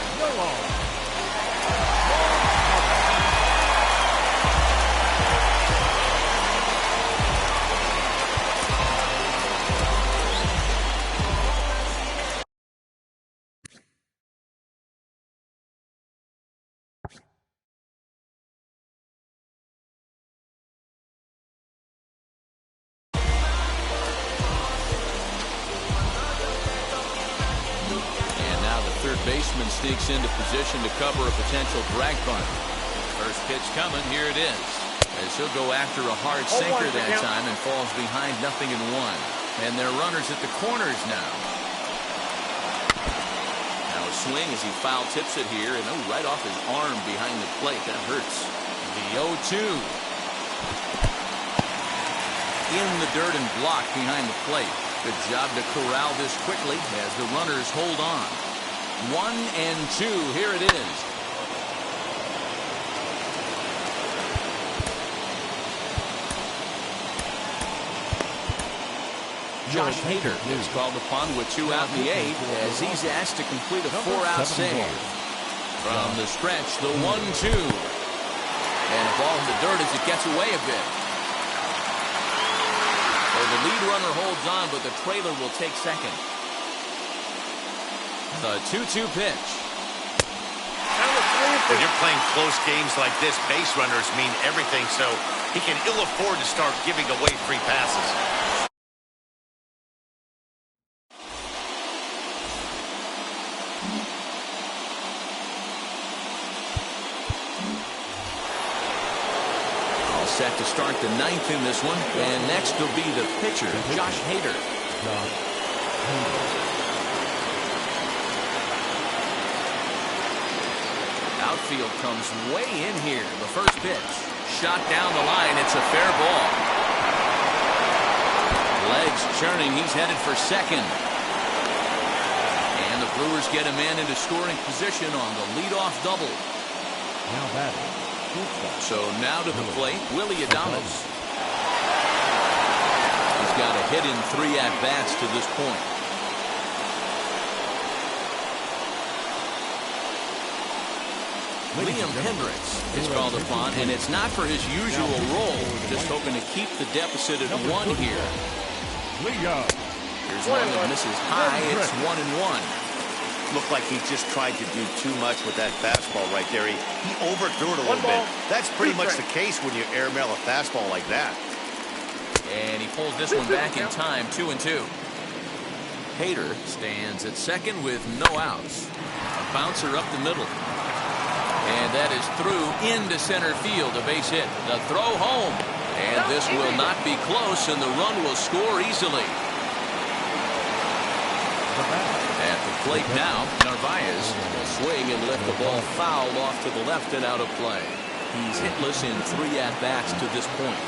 Baseman sneaks into position to cover a potential drag bunt. First pitch coming, here it is. As he'll go after a hard sinker that time and falls behind 0-1. And they're runners at the corners now. Now a swing as he foul tips it here, and right off his arm behind the plate. That hurts. The 0-2. In the dirt and blocked behind the plate. Good job to corral this quickly as the runners hold on. 1-2. Here it is. Josh Hader is called upon with 2 out in the 8th as he's asked to complete a 4-out save. From the stretch, the 1-2. And a ball in the dirt as it gets away a bit. So the lead runner holds on, but the trailer will take second. The 2-2 pitch. When you're playing close games like this, base runners mean everything, so he can ill afford to start giving away free passes. All set to start the 9th in this one, and next will be the pitcher, Josh Hader. Outfield comes way in here. The first pitch. Shot down the line. It's a fair ball. Legs churning. He's headed for second. And the Brewers get a man into scoring position on the leadoff double. Now batting. So now to the plate, Willie Adames. He's got a hit in 3 at-bats to this point. Liam Hendricks is called upon, and it's not for his usual role. Just hoping to keep the deficit at 1 here. Here's one that misses high. It's 1-1. Looked like he just tried to do too much with that fastball right there. He overthrew it a little bit. That's pretty much the case when you airmail a fastball like that. And he pulls this one back in time. 2-2. Hader stands at second with no outs. A bouncer up the middle. And that is through into center field, a base hit. The throw home. And this will not be close, and the run will score easily. At the plate now, Narvaez will swing and lift the ball foul off to the left and out of play. He's hitless in 3 at-bats to this point.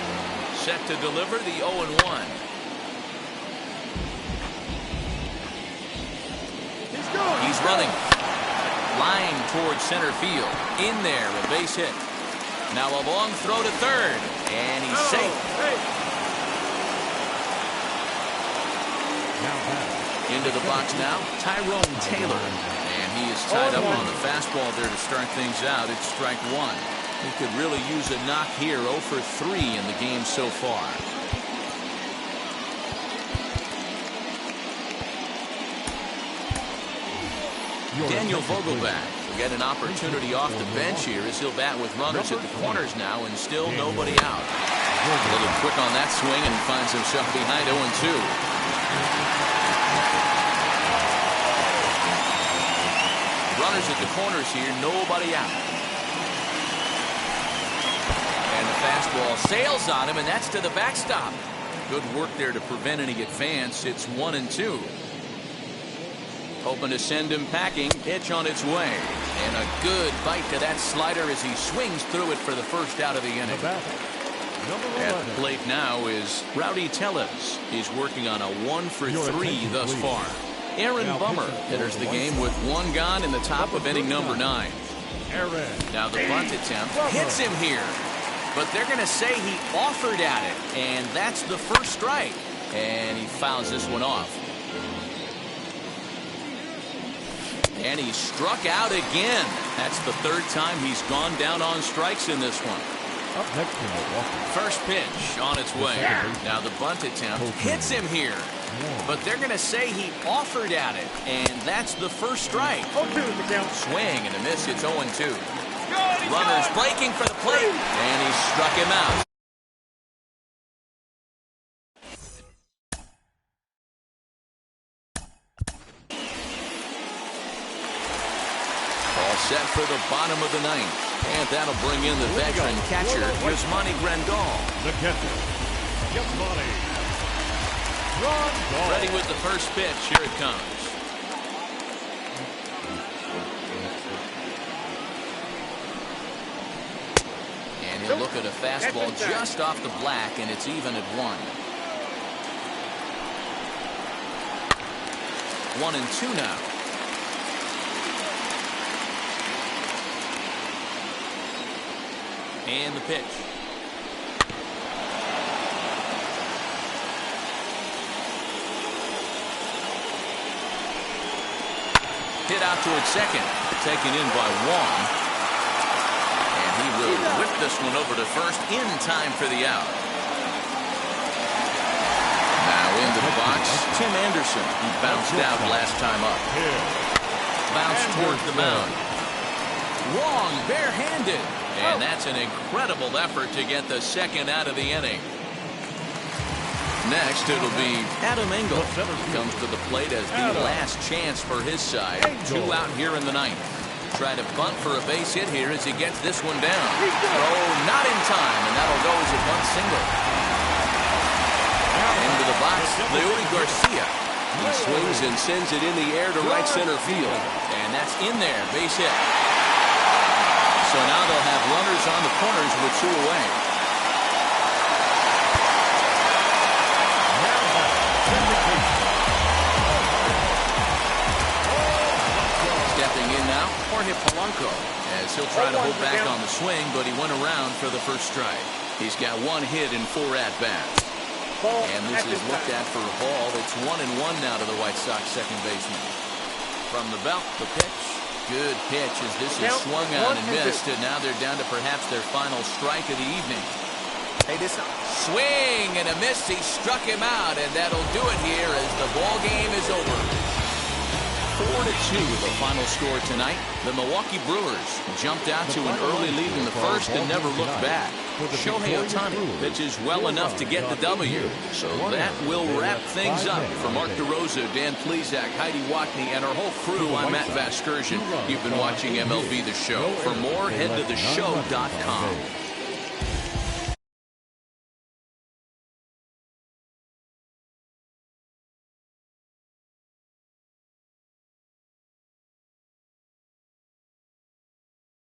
Set to deliver the 0-1. He's running. Line towards center field. In there, a base hit. Now a long throw to third. And he's safe. Into the box now, Tyrone Taylor. And he is tied up on the fastball there to start things out. It's strike 1. He could really use a knock here. 0 for 3 in the game so far. Daniel Vogelback will get an opportunity off the bench here as he'll bat with runners at the corners now, and still nobody out. A little quick on that swing, and he finds himself behind 0-2. Runners at the corners here, nobody out. And the fastball sails on him, and that's to the backstop. Good work there to prevent any advance. It's 1-2. Hoping to send him packing. Pitch on its way. And a good bite to that slider as he swings through it for the first out of the inning. At the plate now is Rowdy Tellez. He's working on a 1 for 3 thus far. Aaron Bummer enters the game with 1 gone in the top of inning number 9. Now the bunt attempt hits him here. But they're going to say he offered at it. And that's the first strike. And he fouls this one off. And he struck out again. That's the third time he's gone down on strikes in this one. Up next to Milwaukee. First pitch on its way. Now the bunt attempt hits him here. But they're going to say he offered at it. And that's the first strike. 0-2 the count. Swing and a miss. It's 0-2. Runners breaking for the plate. And he struck him out. All set for the bottom of the ninth. And that'll bring in the veteran catcher, Yasmani Grandal. The catcher, Yasmani Grandal. Ready with the first pitch. Here it comes. And he'll look at a fastball just off the black, and it's even at 1. 1-2 now. And the pitch. Hit out toward second. Taken in by Wong. And he will whip this one over to first in time for the out. Now into the box, Tim Anderson. He bounced out last time up. Bounced towards the mound. Wong barehanded. And that's an incredible effort to get the second out of the inning. Next, it'll be Adam Engel. Comes to the plate as the last chance for his side. 2 out here in the ninth. Try to bunt for a base hit here as he gets this one down. Oh, not in time, and that'll go as a bunt single. Into the box, Leury Garcia. He swings and sends it in the air to right center field. And that's in there, base hit. So now they'll have runners on the corners with 2 away. Stepping in now, Jorge Polanco, as he'll try to hold back on the swing, but he went around for the first strike. He's got 1 hit and 4 at-bats. And this is looked at for a ball. It's 1-1 now to the White Sox second baseman. From the belt, the pitch. Good pitch as this is swung on and missed, and now they're down to perhaps their final strike of the evening. Swing and a miss. He struck him out, and that'll do it here as the ball game is over. 4-2 the final score tonight. The Milwaukee Brewers jumped out to an early lead in the first and never looked back. Shohei Ohtani pitches well enough to get the W. So that will wrap things up. For Mark DeRosa, Dan Plesac, Heidi Watney, and our whole crew, I'm Matt Vasgersian. You've been watching MLB The Show. For more, head to theshow.com.